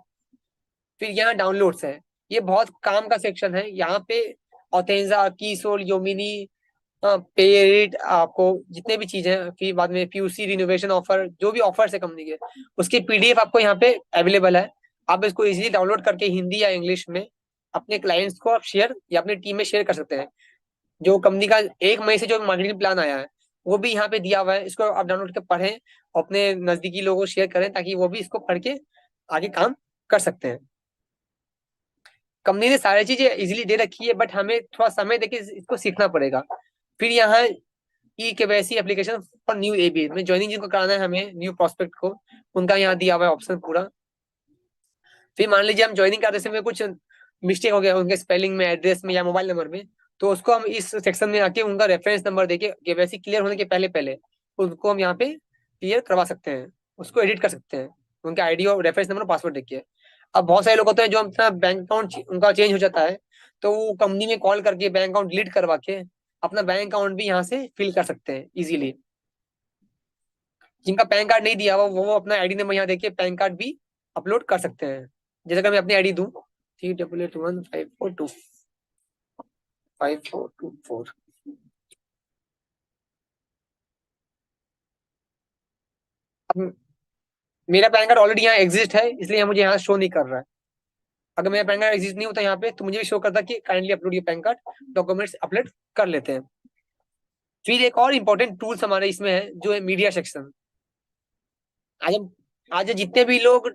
फिर यहाँ डाउनलोड्स है। ये बहुत काम का सेक्शन है। यहाँ पे ऑथेंजा, कीसोल, योमिनी, पेरिट, आपको जितने भी चीजें हैं, फिर बाद में पीयूसी रिनोवेशन ऑफर, जो भी ऑफर्स है कंपनी के, उसकी पीडीएफ आपको यहाँ पे अवेलेबल है। आप इसको इजीली डाउनलोड करके हिंदी या इंग्लिश में अपने क्लाइंट्स को आप शेयर या अपनी टीम में शेयर कर सकते हैं। जो कंपनी का 1 मई से जो मार्केटिंग प्लान आया है वो भी यहाँ पे दिया हुआ है, इसको आप डाउनलोड कर पढ़ें, अपने नजदीकी लोगों को शेयर करें, ताकि वो भी इसको पढ़ के आगे काम कर सकते हैं। कंपनी ने सारी चीजें इजीली दे रखी है, बट हमें थोड़ा समय देके इसको सीखना पड़ेगा। फिर यहाँ e KYC application for new AB में ज्वाइनिंग जिनको कराना है हमें, न्यू प्रोस्पेक्ट को, उनका यहाँ दिया हुआ है ऑप्शन पूरा। फिर मान लीजिए हम ज्वाइनिंग करते समय कुछ मिस्टेक हो गया उनके स्पेलिंग में, एड्रेस में या मोबाइल नंबर में, तो उसको हम इस सेक्शन में आके उनका रेफरेंस नंबर देके केवाईसी क्लियर होने के पहले पहले उनको हम यहाँ पे क्लियर करवा सकते हैं, उसको एडिट कर सकते हैं, उनके आईडी और रेफरेंस नंबर पासवर्ड देके। अब बहुत सारे लोग होते हैं जो अपना बैंक अकाउंट उनका चेंज हो जाता है, तो वो कंपनी में कॉल करके बैंक अकाउंट डिलीट करवा के अपना बैंक अकाउंट भी यहाँ से फिल कर सकते हैं इजीली। जिनका पैन कार्ड नहीं दिया हुआ वो अपना आईडी नंबर यहाँ देके पैन कार्ड भी अपलोड कर सकते हैं। जैसे अगर मैं अपनी आईडी दूं 388154254424। अब मेरा पैन कार्ड ऑलरेडी यहाँ एग्जिस्ट है, इसलिए मुझे यहाँ शो नहीं कर रहा है। अगर मेरा पैन कार्ड एग्जिस्ट नहीं होता यहाँ पे तो मुझे भी शो करता कि काइंडली अपलोड ये पैन कार्ड, डॉक्यूमेंट्स अपलोड कर लेते हैं। फिर एक और इम्पोर्टेंट टूल्स हमारे इसमें है जो है मीडिया सेक्शन। आज हम आज जितने भी लोग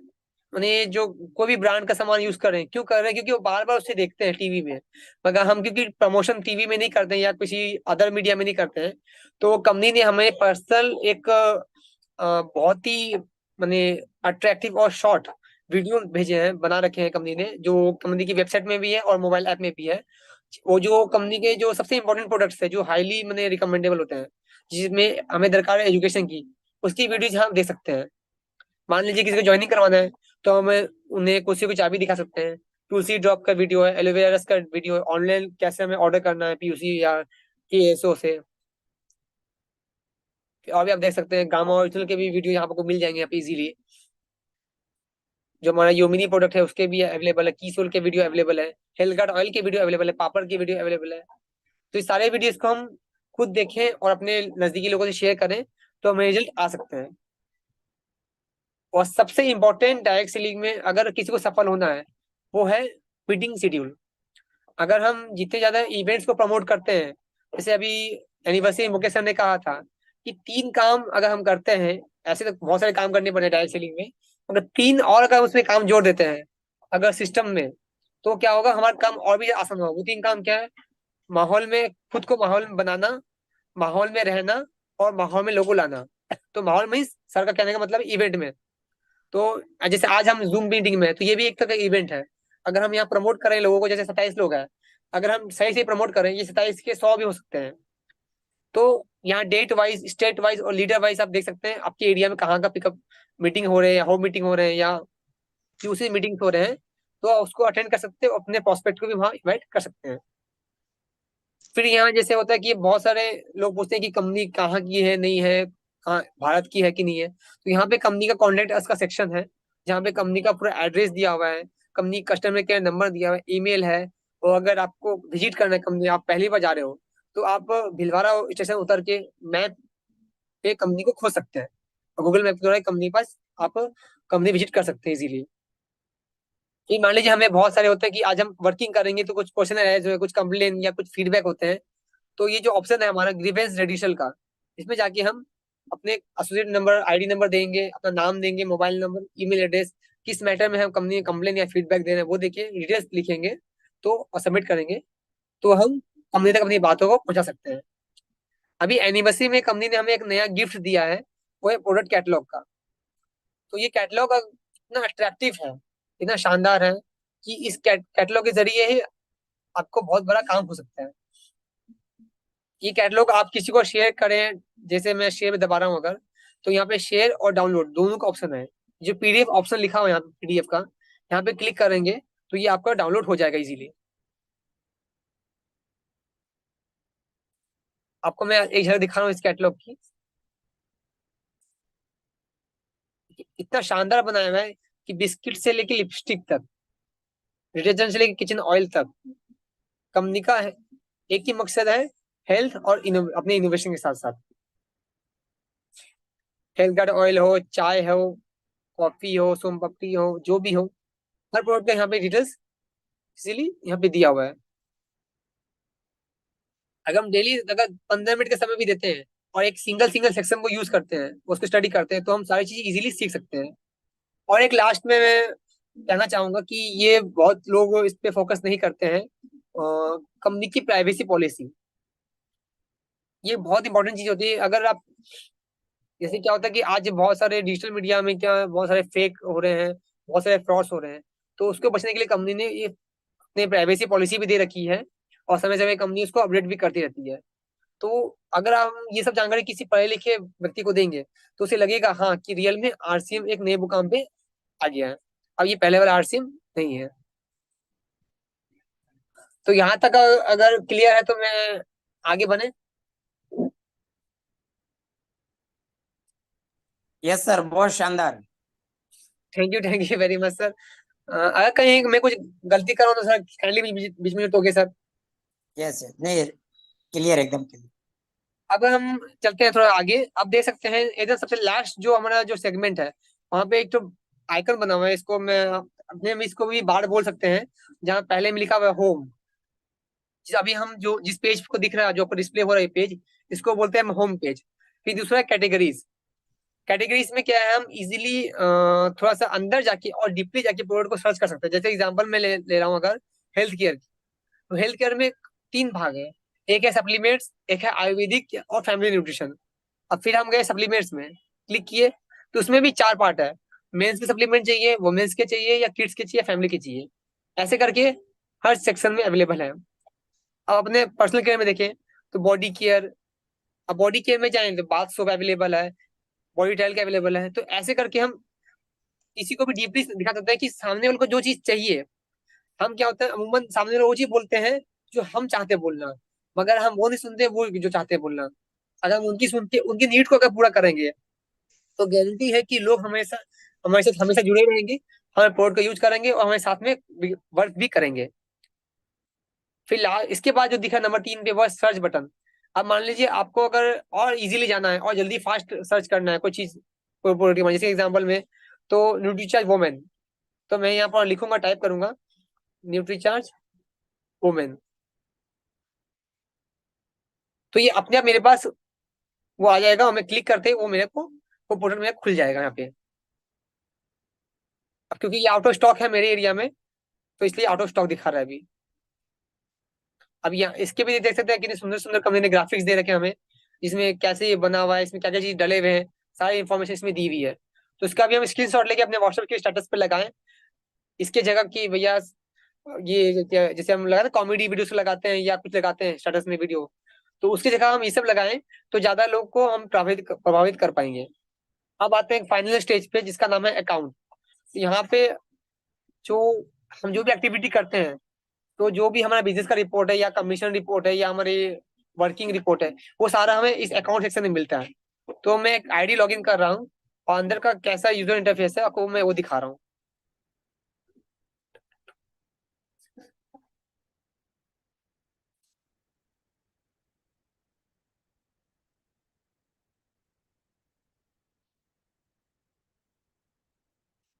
मैंने जो कोई भी ब्रांड का सामान यूज कर रहे हैं, क्यों कर रहे हैं, क्योंकि वो बार बार उसे देखते हैं टीवी में। मगर हम क्योंकि प्रमोशन टीवी में नहीं करते हैं या किसी अदर मीडिया में नहीं करते हैं, तो कंपनी ने हमें पर्सनल एक बहुत ही मैंने अट्रैक्टिव और शॉर्ट वीडियो भेजे हैं, बना रखे हैं कंपनी ने, जो कंपनी की वेबसाइट में भी है और मोबाइल ऐप में भी है। वो जो कंपनी के जो सबसे इंपॉर्टेंट प्रोडक्ट्स है जो हाईली मैंने रिकमेंडेबल होते हैं, जिसमें हमें दरकार है एजुकेशन की, उसकी वीडियोज हम देख सकते हैं। मान लीजिए किसी को ज्वाइनिंग करवाना है, तो हम उन्हें कुर्सी को चाबी दिखा सकते हैं। टूलसी ड्रॉप का वीडियो है, एलोवेरा का वीडियो है, ऑनलाइन कैसे हमें ऑर्डर करना है पीयूसी या केएसओ से। और भी आप देख सकते हैं गामा ओरिजिनल के भी वीडियो यहाँ आपको मिल जाएंगे यहाँ पे इजीली। जो हमारा योमिनी प्रोडक्ट है उसके भी अवेलेबल है, कीसोल के वीडियो अवेलेबल है, हेलगार्ड ऑयल के वीडियो अवेलेबल है, पापड़ की वीडियो अवेलेबल है। तो इस सारे वीडियोस को हम खुद देखें और अपने नजदीकी लोगों से शेयर करें तो हमें रिजल्ट आ सकते हैं। और सबसे इंपॉर्टेंट डायरेक्ट सेलिंग में अगर किसी को सफल होना है वो है मीटिंग शेड्यूल। अगर हम जितने ज्यादा इवेंट्स को प्रमोट करते हैं, जैसे अभी एनिवर्सरी मुकेश सर ने कहा था कि 3 काम अगर हम करते हैं, ऐसे तो बहुत सारे काम करने पड़े डायरेक्ट सेलिंग में, अगर 3 और अगर उसमें काम जोड़ देते हैं अगर सिस्टम में, तो क्या होगा, हमारा काम और भी आसान होगा। वो 3 काम क्या है? माहौल में खुद को माहौल में बनाना, माहौल में रहना और माहौल में लोगों लाना। तो माहौल में सर का कहने का मतलब इवेंट में। तो जैसे आज हम जूम मीटिंग में है, तो ये भी एक तरह का इवेंट है। अगर हम यहाँ प्रमोट करें लोगों को, जैसे 27 लोग हैं, अगर हम सही से प्रमोट करें, ये 27 के 100 भी हो सकते हैं। तो यहाँ डेट वाइज, स्टेट वाइज और लीडर वाइज आप देख सकते हैं आपके एरिया में कहाँ का पिकअप मीटिंग हो रहे हैं, होम मीटिंग हो रहे हैं या दूसरी मीटिंग हो रहे हैं, तो उसको अटेंड कर सकते हैं, अपने प्रोस्पेक्ट को भी वहाँ इन्वाइट कर सकते हैं। फिर यहाँ जैसे होता है कि बहुत सारे लोग पूछते हैं कि कंपनी कहाँ की है, नहीं है, कहाँ भारत की है कि नहीं है। तो यहाँ पे कंपनी का कॉन्टेक्ट अस का सेक्शन है, जहाँ पे कंपनी का पूरा एड्रेस दिया हुआ है, कंपनी कस्टमर केयर नंबर दिया हुआ है, ईमेल है। और अगर आपको विजिट करना है कंपनी, आप पहली बार जा रहे हो, तो आप भीलवाड़ा स्टेशन उतर के मैप पे कंपनी को खोज सकते हैं और गूगल मैप के द्वारा कंपनी के पास आप कंपनी विजिट कर सकते हैं इजीली। ये मान लीजिए हमें बहुत सारे होते हैं कि आज हम वर्किंग करेंगे तो कुछ क्वेश्चन है जो है, कुछ कंप्लेन या कुछ फीडबैक होते हैं। तो ये जो ऑप्शन है हमारा ग्रीवेंस रेडिशल का, इसमें जाके हम अपने एसोसिएट नंबर, आईडी नंबर देंगे, अपना नाम देंगे, मोबाइल नंबर, ईमेल एड्रेस, किस मैटर में हम कंपनी कंप्लेन या फीडबैक दे रहे हैं वो देखिए, डिटेल्स लिखेंगे तो और सबमिट करेंगे, तो हम कंपनी तक अपनी बातों को पहुंचा सकते हैं। अभी एनिवर्सरी में कंपनी ने हमें एक नया गिफ्ट दिया है, वो है प्रोडक्ट कैटलॉग का। तो ये कैटलॉग इतना अट्रैक्टिव है, इतना शानदार है कि इस कैटलॉग के जरिए ही आपको बहुत बड़ा काम हो सकता है। ये कैटलॉग आप किसी को शेयर करें, जैसे मैं शेयर में दबा रहा हूँ अगर, तो यहाँ पे शेयर और डाउनलोड दोनों का ऑप्शन है। जो पीडीएफ ऑप्शन लिखा हुआ है यहाँ पे, पीडीएफ का, यहाँ पे क्लिक करेंगे तो ये आपका डाउनलोड हो जाएगा इजीली। आपको मैं एक झलक दिखा रहा हूँ इस कैटलॉग की। इतना शानदार बनाया हुआ है कि बिस्किट से लेके लिपस्टिक तक, डिटर्जेंट से लेके किचन ऑयल तक, कंपनी का है एक ही मकसद है, हेल्थ और अपने इनोवेशन के साथ साथ। हेल्थ गार्ड ऑयल हो, चाय हो, कॉफी हो, सोम पपड़ी हो, जो भी हो, हर प्रोडक्ट का यहाँ पे डिटेल्स इसीलिए यहाँ पे दिया हुआ है। अगर हम डेली अगर 15 मिनट का समय भी देते हैं और एक सिंगल सिंगल सेक्शन को यूज करते हैं, उसको स्टडी करते हैं, तो हम सारी चीज इजीली सीख सकते हैं। और एक लास्ट में मैं कहना चाहूंगा कि ये बहुत लोग इस पे फोकस नहीं करते हैं, कंपनी की प्राइवेसी पॉलिसी, ये बहुत इंपॉर्टेंट चीज होती है। अगर आप, जैसे क्या होता है कि आज बहुत सारे डिजिटल मीडिया में क्या बहुत सारे फेक हो रहे हैं, बहुत सारे फ्रॉड्स हो रहे हैं, तो उसको बचने के लिए कंपनी ने ये अपने प्राइवेसी पॉलिसी भी दे रखी है और समय समय कंपनी उसको अपडेट भी करती रहती है। तो अगर हम ये सब जानकारी किसी पढ़े लिखे व्यक्ति को देंगे तो उसे लगेगा हाँ कि रियल में आरसीएम एक नए मुकाम पे आ गया है, अब ये पहले वाला आरसीएम नहीं है। तो यहाँ तक अगर क्लियर है तो मैं आगे बने।
यस सर, बहुत शानदार।
Thank you very much sir. अगर कहीं मैं कुछ गलती कर रहा हूँ तो सर काइंडली बीच बीच में टोके सर।
यस सर, नहीं, क्लियर, एकदम क्लियर।
अब हम चलते हैं थोड़ा आगे। आप देख सकते हैं इधर सबसे लास्ट जो हमारा जो सेगमेंट है, वहां पे एक तो आइकन बना हुआ है, इसको मैं अपने में इसको भी बार बोल सकते हैं, जहाँ पहले में लिखा हुआ है होम। अभी हम जो जिस पेज को दिख रहा है, जो डिस्प्ले हो रहा है पेज, इसको बोलते हैं होम पेज। फिर दूसरा है कैटेगरीज। कैटेगरीज में क्या है, हम इजीली थोड़ा सा अंदर जाके और डीपली जाके प्रोडक्ट को सर्च कर सकते हैं। जैसे एग्जांपल मैं ले रहा हूँ अगर हेल्थ केयर की, तो हेल्थ केयर में 3 भाग है, एक है सप्लीमेंट्स, एक है आयुर्वेदिक और फैमिली न्यूट्रिशन। अब फिर हम गए सप्लीमेंट्स में, क्लिक किए तो उसमें भी 4 पार्ट है, मेंस के सप्लीमेंट चाहिए, वुमेन्स के चाहिए या किड्स के चाहिए, फैमिली के चाहिए, ऐसे करके हर सेक्शन में अवेलेबल है। अब अपने पर्सनल केयर में देखें तो बॉडी केयर, अब बॉडी केयर में जाएं तो बाथ सोप अवेलेबल है, बॉडी टाइल के अवेलेबल है। तो ऐसे करके हम किसी को भी डीपली दिखा सकते हैं कि सामने वाले को जो चीज चाहिए। हम क्या होता है अमूमन सामने वाले वो चीज बोलते हैं जो हम चाहते हैं बोलना, मगर हम वो नहीं सुनते वो जो चाहते हैं बोलना। अगर हम उनकी सुन के उनकी नीड को अगर पूरा करेंगे तो गारंटी है कि लोग हमेशा हमारे साथ हमेशा जुड़े रहेंगे, हमारे प्रोडक्ट का यूज करेंगे और हमारे साथ में वर्क भी करेंगे। फिर इसके बाद जो दिखा नंबर 3 पे वह सर्च बटन। अब मान लीजिए आपको अगर और इजीली जाना है और जल्दी फास्ट सर्च करना है कोई चीज, कोई प्रोडक्ट जैसे एग्जांपल में, तो न्यूट्रीचार्ज वुमेन, तो मैं यहाँ पर लिखूंगा, टाइप करूंगा न्यूट्रीचार्ज वुमेन, तो ये अपने आप मेरे पास वो आ जाएगा और मैं क्लिक करते ही वो मेरे को वो प्रोडक्ट मेरा खुल जाएगा यहाँ पे। अब क्योंकि ये आउट ऑफ स्टॉक है मेरे एरिया में तो इसलिए आउट ऑफ स्टॉक दिखा रहा है अभी। अब यहाँ इसके भी देख सकते हैं कितने सुंदर सुंदर कंपनी ने ग्राफिक्स दे रखे हैं हमें, जिसमें कैसे ये बना हुआ है, इसमें क्या क्या चीज डले हुए हैं, सारी इन्फॉर्मेशन इसमें दी हुई है। तो इसका भी हम स्क्रीनशॉट लेके अपने व्हाट्सएप के स्टेटस पे लगाएं, इसके जगह की भैया ये जैसे हम लगाते हैं कॉमेडी वीडियोस लगाते हैं या कुछ लगाते हैं स्टेटस में वीडियो, तो उसकी जगह हम ये सब लगाएं तो ज्यादा लोग को हम प्रभावित कर पाएंगे। अब आते हैं फाइनल स्टेज पे जिसका नाम है अकाउंट। यहाँ पे जो हम जो भी एक्टिविटी करते हैं, तो जो भी हमारा बिजनेस का रिपोर्ट है या कमीशन रिपोर्ट है या हमारी वर्किंग रिपोर्ट है, वो सारा हमें इस अकाउंट सेक्शन में मिलता है। तो मैं एक आईडी लॉगिन कर रहा हूँ और अंदर का कैसा यूजर इंटरफेस है आपको मैं वो दिखा रहा हूँ।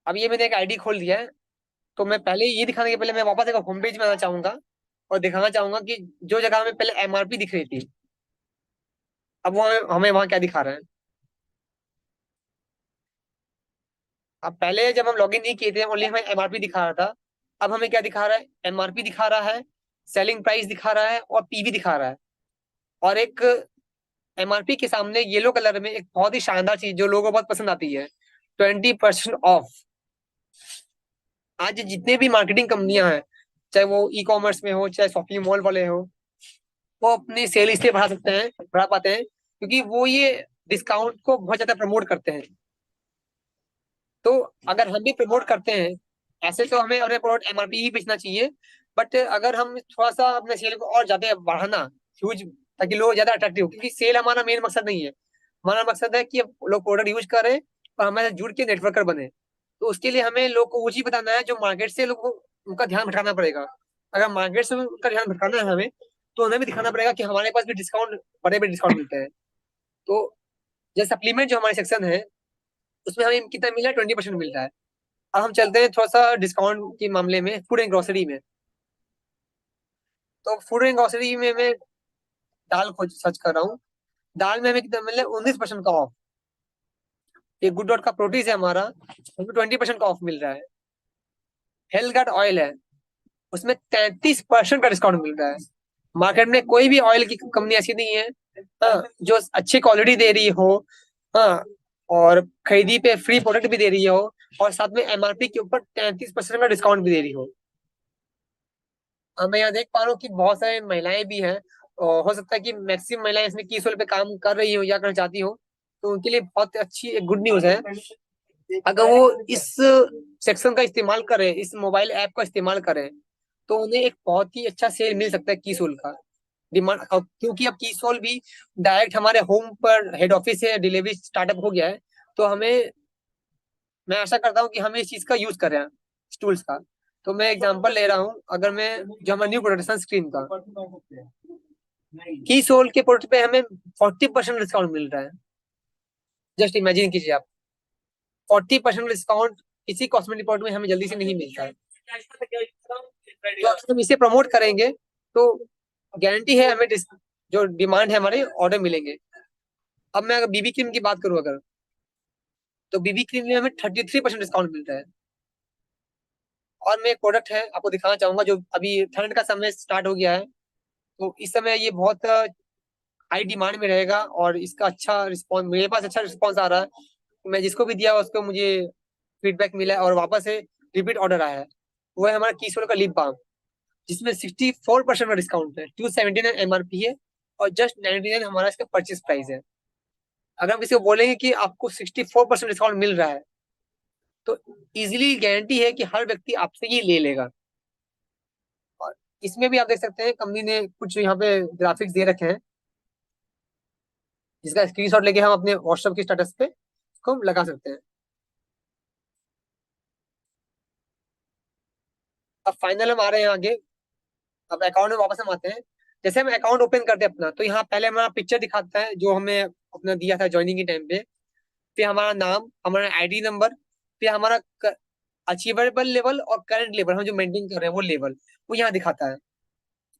अब ये मैंने एक आईडी खोल दिया है, तो मैं पहले ये दिखाने के पहले मैं वापस एक होम पेज में आना चाहूंगा और दिखाना चाहूंगा कि जो जगह हमें पहले एमआरपी दिख रही थी, अब वो हमें वहां क्या दिखा रहा है। अब पहले जब हम लॉगिन नहीं किए थे ओनली हमें एमआरपी दिखा रहा था, अब हमें क्या दिखा रहा है, एमआरपी दिखा रहा है, सेलिंग प्राइस दिखा रहा है और पीवी दिखा रहा है। और एक एमआरपी के सामने येलो कलर में एक बहुत ही शानदार चीज जो लोगों को बहुत पसंद आती है, 20% ऑफ। आज जितने भी मार्केटिंग कंपनियां हैं, चाहे वो ई कॉमर्स में हो चाहे शॉपिंग मॉल वाले हो, वो अपनी सेल इसलिए बढ़ा सकते हैं, बढ़ा पाते हैं क्योंकि वो ये डिस्काउंट को बहुत ज्यादा प्रमोट करते हैं। तो अगर हम भी प्रमोट करते हैं, ऐसे तो हमें अपने प्रोडक्ट एमआरपी ही बेचना चाहिए, बट अगर हम थोड़ा सा अपने सेल को और ज्यादा बढ़ाना ह्यूज, ताकि लोग ज्यादा अट्रैक्टिव, क्योंकि सेल हमारा मेन मकसद नहीं है। हमारा मकसद है कि लोग प्रोडक्ट यूज करें और हमारे साथ जुड़ के नेटवर्कर बने। तो उसके लिए हमें लोग को वो चीज बताना है जो मार्केट से लोग को उनका ध्यान भटकाना पड़ेगा। अगर मार्केट से उनका ध्यान भटकाना है हमें, तो हमें भी दिखाना पड़ेगा कि हमारे पास भी डिस्काउंट, बड़े बड़े डिस्काउंट मिलते हैं। तो जैसे सप्लीमेंट जो हमारे सेक्शन है उसमें हमें कितना मिल रहा है, 20% मिल रहा है। अब हम चलते हैं थोड़ा सा डिस्काउंट के मामले में फूड एंड ग्रोसरी में। तो फूड एंड ग्रोसरी में मैं दाल खोज सर्च कर रहा हूँ, दाल में हमें कितना मिल रहा है, 19% का ऑफ। ये गुड डॉट का प्रोटीज है हमारा, हमें 20% का ऑफ मिल रहा है। हेल्थ गार्ड ऑयल है, उसमें 33% का डिस्काउंट मिल रहा है। मार्केट में कोई भी ऑयल की कंपनी ऐसी नहीं है, हाँ, जो अच्छी क्वालिटी दे रही हो, हाँ, और खरीदी पे फ्री प्रोडक्ट भी दे रही हो और साथ में एमआरपी के ऊपर 33% का डिस्काउंट भी दे रही हो। अब मैं यहाँ देख पा रहा हूँ कि बहुत सारी महिलाएं भी हैं, और हो सकता है कि मैक्सिमम महिलाएं इसमें कीसोल पे काम कर रही हो या करना चाहती हो, तो उनके लिए बहुत अच्छी एक गुड न्यूज है। अगर वो इस सेक्शन का इस्तेमाल करें, इस मोबाइल ऐप का इस्तेमाल करें, तो उन्हें एक बहुत ही अच्छा सेल मिल सकता है कीसोल का। डिमांड, क्योंकि अब कीसोल भी डायरेक्ट हमारे होम पर हेड ऑफिस से डिलीवरी स्टार्टअप हो गया है, तो हमें, मैं आशा करता हूँ कि हम इस चीज का यूज करें, इस टूल्स का। तो मैं एग्जांपल ले रहा हूँ, अगर मैं जो हमारा न्यू प्रोडक्ट सनस्क्रीन का, की सोल के प्रोडक्ट पे हमें 40% डिस्काउंट मिल रहा है। जस्ट इमेजिन कीजिए आप, 40% डिस्काउंट किसी कॉस्मेटिक प्रोडक्ट में हमें जल्दी से नहीं मिलता है। तो अगर हम इसे प्रमोट करेंगे तो गारंटी है हमें जो डिमांड है हमारे ऑर्डर मिलेंगे। अब मैं अगर बीबी क्रीम की बात करूँ अगर, तो बीबी क्रीम में हमें 33% डिस्काउंट मिलता है। और मैं एक प्रोडक्ट है आपको दिखाना चाहूंगा जो अभी ठंड का समय स्टार्ट हो गया है, तो इस समय ये बहुत हाई डिमांड में रहेगा और इसका अच्छा रिस्पॉन्स, मेरे पास अच्छा रिस्पॉन्स आ रहा है। मैं जिसको भी दिया उसको मुझे फीडबैक मिला है और वापस से रिपीट ऑर्डर आया है। वो है हमारा कीसोल का लिप बाम। जिसमें 64% का डिस्काउंट है। 279 MRP है और जस्ट 99 हमारा इसका परचेज प्राइस है। अगर हम किसी को बोलेंगे कि आपको 64% डिस्काउंट मिल रहा है तो इजीली गारंटी है कि हर व्यक्ति आपसे ये ले लेगा। और इसमें भी आप देख सकते हैं कंपनी ने कुछ यहाँ पे ग्राफिक्स दे रखे हैं, जिसका स्क्रीनशॉट लेके हम अपने व्हाट्सएप के स्टेटस पे इसको लगा सकते हैं। अब फाइनल हम आ रहे हैं आगे। अब अकाउंट में वापस हम आते हैं। जैसे हम अकाउंट ओपन करते हैं अपना, तो यहाँ पहले हमारा पिक्चर दिखाता है जो हमें अपना दिया था ज्वाइनिंग के टाइम पे, फिर हमारा नाम, हमारा आईडी नंबर, फिर हमारा अचीवेबल लेवल और करंट लेवल हम जो मेंटेन कर रहे हैं वो लेवल वो यहाँ दिखाता है।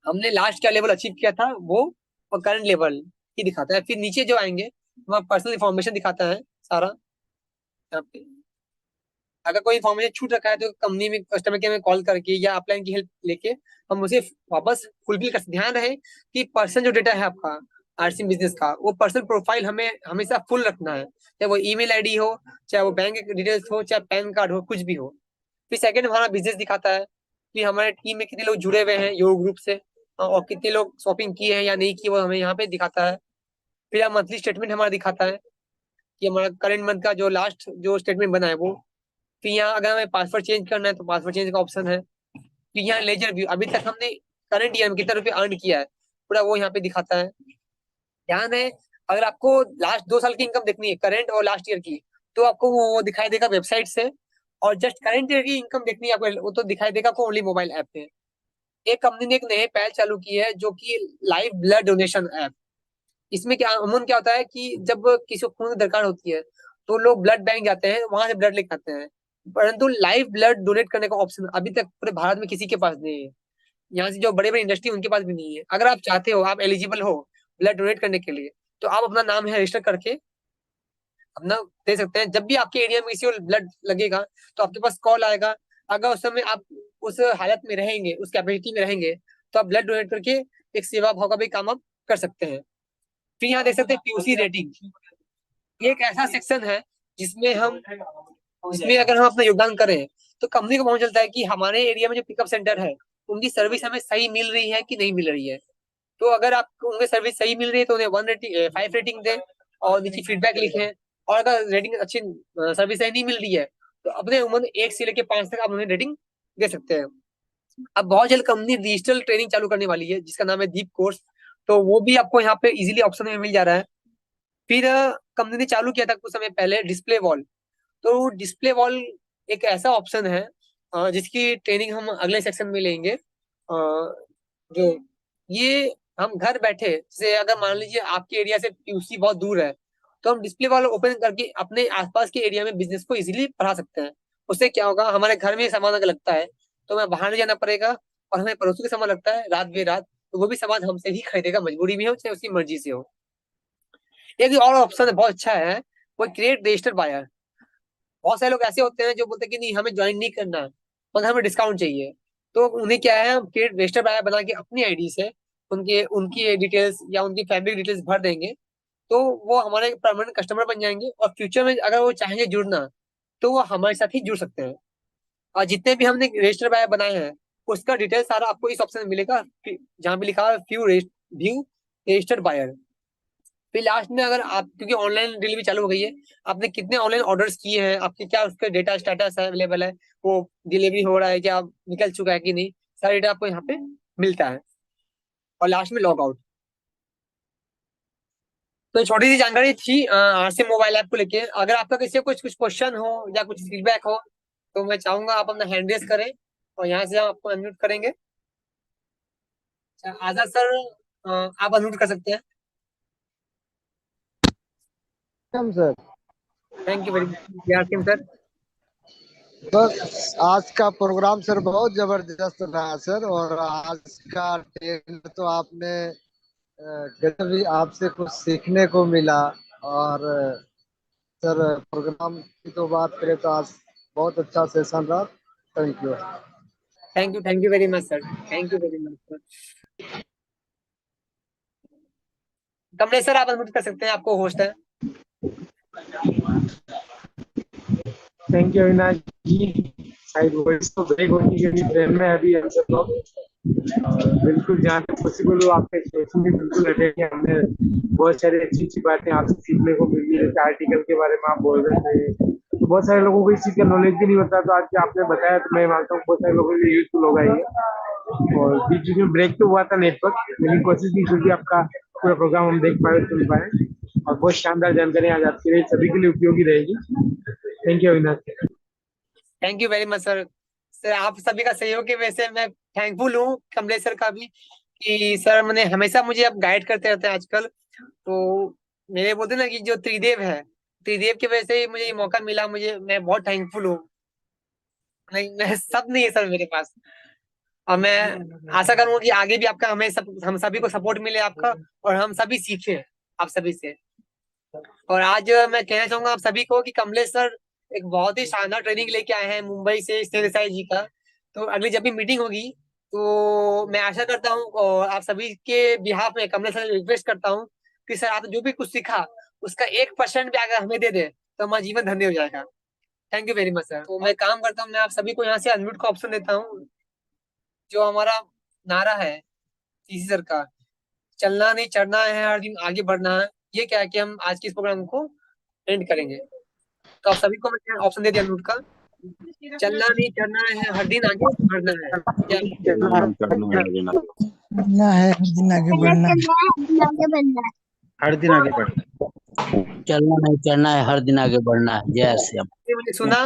हमने लास्ट क्या लेवल अचीव किया था वो, और करंट लेवल ही दिखाता है। फिर नीचे जो आएंगे हमारा पर्सनल इंफॉर्मेशन दिखाता है सारा। यहाँ पे अगर कोई इन्फॉर्मेशन छूट रखा है तो कंपनी में कस्टमर केयर में कॉल करके या अपलाइन की हेल्प लेके हम उसे वापस फुलफिल कर। ध्यान रहे कि पर्सनल जो डेटा है आपका आरसी बिजनेस का, वो पर्सनल प्रोफाइल हमें हमेशा फुल रखना है, चाहे वो ईमेल आईडी हो, चाहे वो बैंक डिटेल्स हो, चाहे पैन कार्ड हो, कुछ भी हो। फिर सेकंड हमारा बिजनेस दिखाता है कि हमारे टीम में कितने लोग जुड़े हुए हैं योग ग्रुप से, और कितने लोग शॉपिंग किए हैं या नहीं किए वो हमें यहाँ पे दिखाता है। फिर हम मंथली स्टेटमेंट हमारा दिखाता है कि हमारा करंट मंथ का जो लास्ट जो स्टेटमेंट बना है वो। फिर यहाँ अगर हमें पासवर्ड चेंज करना है तो पासवर्ड चेंज का ऑप्शन है। फिर यहाँ लेजर व्यू, अभी तक हमने करंट ईयर में कितना रुपये अर्न किया है पूरा वो यहाँ पे दिखाता है। ध्यान है, अगर आपको लास्ट 2 साल की इनकम देखनी है, करंट और लास्ट ईयर की, तो आपको वो दिखाई देगा वेबसाइट से। और जस्ट करंट ईयर की इनकम देखनी है आपको, वो तो दिखाई देगा आपको ओनली मोबाइल ऐप पे। एक कंपनी ने एक नए पहल चालू की है जो कि लाइव ब्लड डोनेशन ऐप। इसमें क्या अमूमन क्या होता है कि जब किसी को खून की दरकार होती है तो लोग ब्लड बैंक जाते हैं, वहां से ब्लड लेके आते हैं, परंतु लाइव ब्लड डोनेट करने का ऑप्शन अभी तक पूरे भारत में किसी के पास नहीं है। यहाँ से जो बड़े बड़े इंडस्ट्री उनके पास भी नहीं है। अगर आप चाहते हो, आप एलिजिबल हो ब्लड डोनेट करने के लिए, तो आप अपना नाम है रजिस्टर करके अपना दे सकते हैं। जब भी आपके एरिया में किसी को ब्लड लगेगा तो आपके पास कॉल आएगा। अगर उस समय आप उस हालत में रहेंगे, उस कैपेसिटी में रहेंगे, तो आप ब्लड डोनेट करके एक सेवा भाव का भी काम आप कर सकते हैं। फिर यहाँ देख सकते हैं पीयूसी रेटिंग। ये एक ऐसा सेक्शन है जिसमें हम जिसमें अगर हम अपना योगदान करें तो कंपनी को पता चलता है कि हमारे एरिया में जो पिकअप सेंटर है उनकी सर्विस हमें सही मिल रही है कि नहीं मिल रही है। तो अगर आपको उनकी सर्विस सही मिल रही है तो उन्हें 5 रेटिंग दें और नीचे फीडबैक लिखें। और अगर रेटिंग अच्छी सर्विस सही नहीं मिल रही है तो अपने उम्र 1 से लेकर 5 तक आप उन्हें रेटिंग दे सकते हैं। अब बहुत जल्द कंपनी डिजिटल ट्रेनिंग चालू करने वाली है जिसका नाम है दीप कोर्स, तो वो भी आपको यहाँ पे इजीली ऑप्शन में मिल जा रहा है। फिर कंपनी ने चालू किया था कुछ समय पहले डिस्प्ले वॉल। तो डिस्प्ले वॉल एक ऐसा ऑप्शन है जिसकी ट्रेनिंग हम अगले सेक्शन में लेंगे। जो ये हम घर बैठे, जैसे अगर मान लीजिए आपके एरिया से पीयूसी बहुत दूर है, तो हम डिस्प्ले वॉल ओपन करके अपने आसपास के एरिया में बिजनेस को इजीली बढ़ा सकते हैं। उससे क्या होगा, हमारे घर में सामान अगर लगता है तो हमें बाहर नहीं जाना पड़ेगा, और हमें पड़ोसी का सामान लगता है रात बेरात तो वो भी सामान हमसे ही खरीदेगा, मजबूरी में हो चाहे उसकी मर्जी से हो। एक और ऑप्शन है बहुत अच्छा है, वो क्रिएट रजिस्टर्ड बायर। बहुत सारे लोग ऐसे होते हैं जो बोलते हैं कि नहीं हमें ज्वाइन नहीं करना और हमें डिस्काउंट चाहिए, तो उन्हें क्या है, हम क्रिएट रजिस्टर्ड बायर बना के अपनी आईडी से उनके उनकी डिटेल्स या उनकी फैमिली डिटेल्स भर देंगे, तो वो हमारे परमानेंट कस्टमर बन जाएंगे। और फ्यूचर में अगर वो चाहेंगे जुड़ना तो वो हमारे साथ ही जुड़ सकते हैं। और जितने भी हमने रजिस्टर बाय बनाए हैं उसका डिटेल सारा आपको इस ऑप्शन में मिलेगा, जहाँ पे लिखा है व्यू रजिस्टर्ड बायर। फिर लास्ट में अगर आप, क्योंकि ऑनलाइन डिलीवरी चालू हो गई है, आपने कितने ऑनलाइन ऑर्डर्स किए हैं, आपके क्या उसका डेटा स्टेटस है, अवेलेबल है, वो डिलीवरी हो रहा है क्या, निकल चुका है कि नहीं, सारा डेटा आपको यहाँ पे मिलता है। और लास्ट में लॉग आउट। तो छोटी सी जानकारी थी आरसी मोबाइल ऐप को लेके। अगर आपका किसी को कुछ कुछ क्वेश्चन हो या कुछ फीडबैक हो तो मैं चाहूंगा आप अपना हैंड रेस करें और यहाँ से हम आपको अनम्यूट करेंगे। आजाद सर, आप अनम्यूट कर सकते हैं।
Welcome sir.
Thank you very much sir.
बस आज का प्रोग्राम सर बहुत जबरदस्त रहा सर, और आज का ट्रेलर तो आपने गजब ही, आपसे कुछ सीखने को मिला। और सर प्रोग्राम की तो बात करें तो आज बहुत अच्छा सेशन रहा। Thank you.
Thank you very much sir, thank you very much sir. Kamlesh sir आप अनम्यूट कर सकते हैं, आपको होस्ट है।
थैंक यू अविनाश जी। शायद वॉइस तो ब्रेक होने के लिए ट्रेन में अभी हम सब लोग, बिल्कुल जहाँ तक पॉसिबल हो आपके सेशन में बिल्कुल अटेंड किया। हमने बहुत सारी अच्छी अच्छी बातें आपसे सीखने को मिली, जैसे आर्टिकल के बारे में आप बोल रहे थे, तो बहुत सारे लोगों को इस चीज़ का नॉलेज भी नहीं होता, तो आज जो आपने बताया तो मैं मानता हूँ बहुत सारे लोगों के लिए यूजफुल होगा ये। और बीच बीच में ब्रेक तो हुआ था नेटवर्क, लेकिन कोशिश की क्योंकि आपका पूरा प्रोग्राम हम देख पाए, सुन पाए, और बहुत शानदार जानकारी आज आपके लिए सभी के लिए उपयोगी रहेगी। Thank you Avinash.
Thank you very much sir. Sir आप सभी का सहयोग की वजह से मैं थैंकफुल हूँ, कमलेश सर का भी, कि सर मैंने हमेशा मुझे अब गाइड करते रहते हैं आजकल। तो मेरे बोलते ना कि जो त्रिदेव है, त्रिदेव की वजह से ही मुझे ये मौका मिला, मैं बहुत थैंकफुल हूँ। नहीं, मैं सब नहीं है सर मेरे पास, और मैं आशा करूंगा कि आगे भी आपका हम सभी को सपोर्ट मिले आपका, और हम सभी सीखे आप सभी से। और आज मैं कहना चाहूंगा आप सभी को कि कमलेश सर एक बहुत ही शानदार ट्रेनिंग लेके आए हैं मुंबई से, स्नेह देसाई जी का। तो अगली जब भी मीटिंग होगी तो मैं आशा करता हूँ, और आप सभी के बिहाफ में कमलेश सर रिक्वेस्ट करता हूँ कि सर आप जो भी कुछ सीखा उसका 1% भी अगर हमें दे दे तो हमारा जीवन धन्य हो जाएगा। Thank you very much sir. तो मैं काम करता हूँ, मैं आप सभी को यहाँ से अनम्यूट का ऑप्शन देता हूँ। जो हमारा नारा है सीसी सर का, चलना नहीं चढ़ना है, हर दिन आगे बढ़ना है, ये क्या है कि हम आज के इस प्रोग्राम को एंड करेंगे। तो आप सभी को मैं ऑप्शन दे दिया अनम्यूट का, चलना नहीं चढ़ना है, हर दिन आगे बढ़ना है।
बढ़ना है, हर दिन आगे बढ़ना है।
हर दिन आगे बढ़ना है।
चलना नहीं चढ़ना है, हर दिन आगे बढ़ना है। जय श्री राम।
मुझे सुना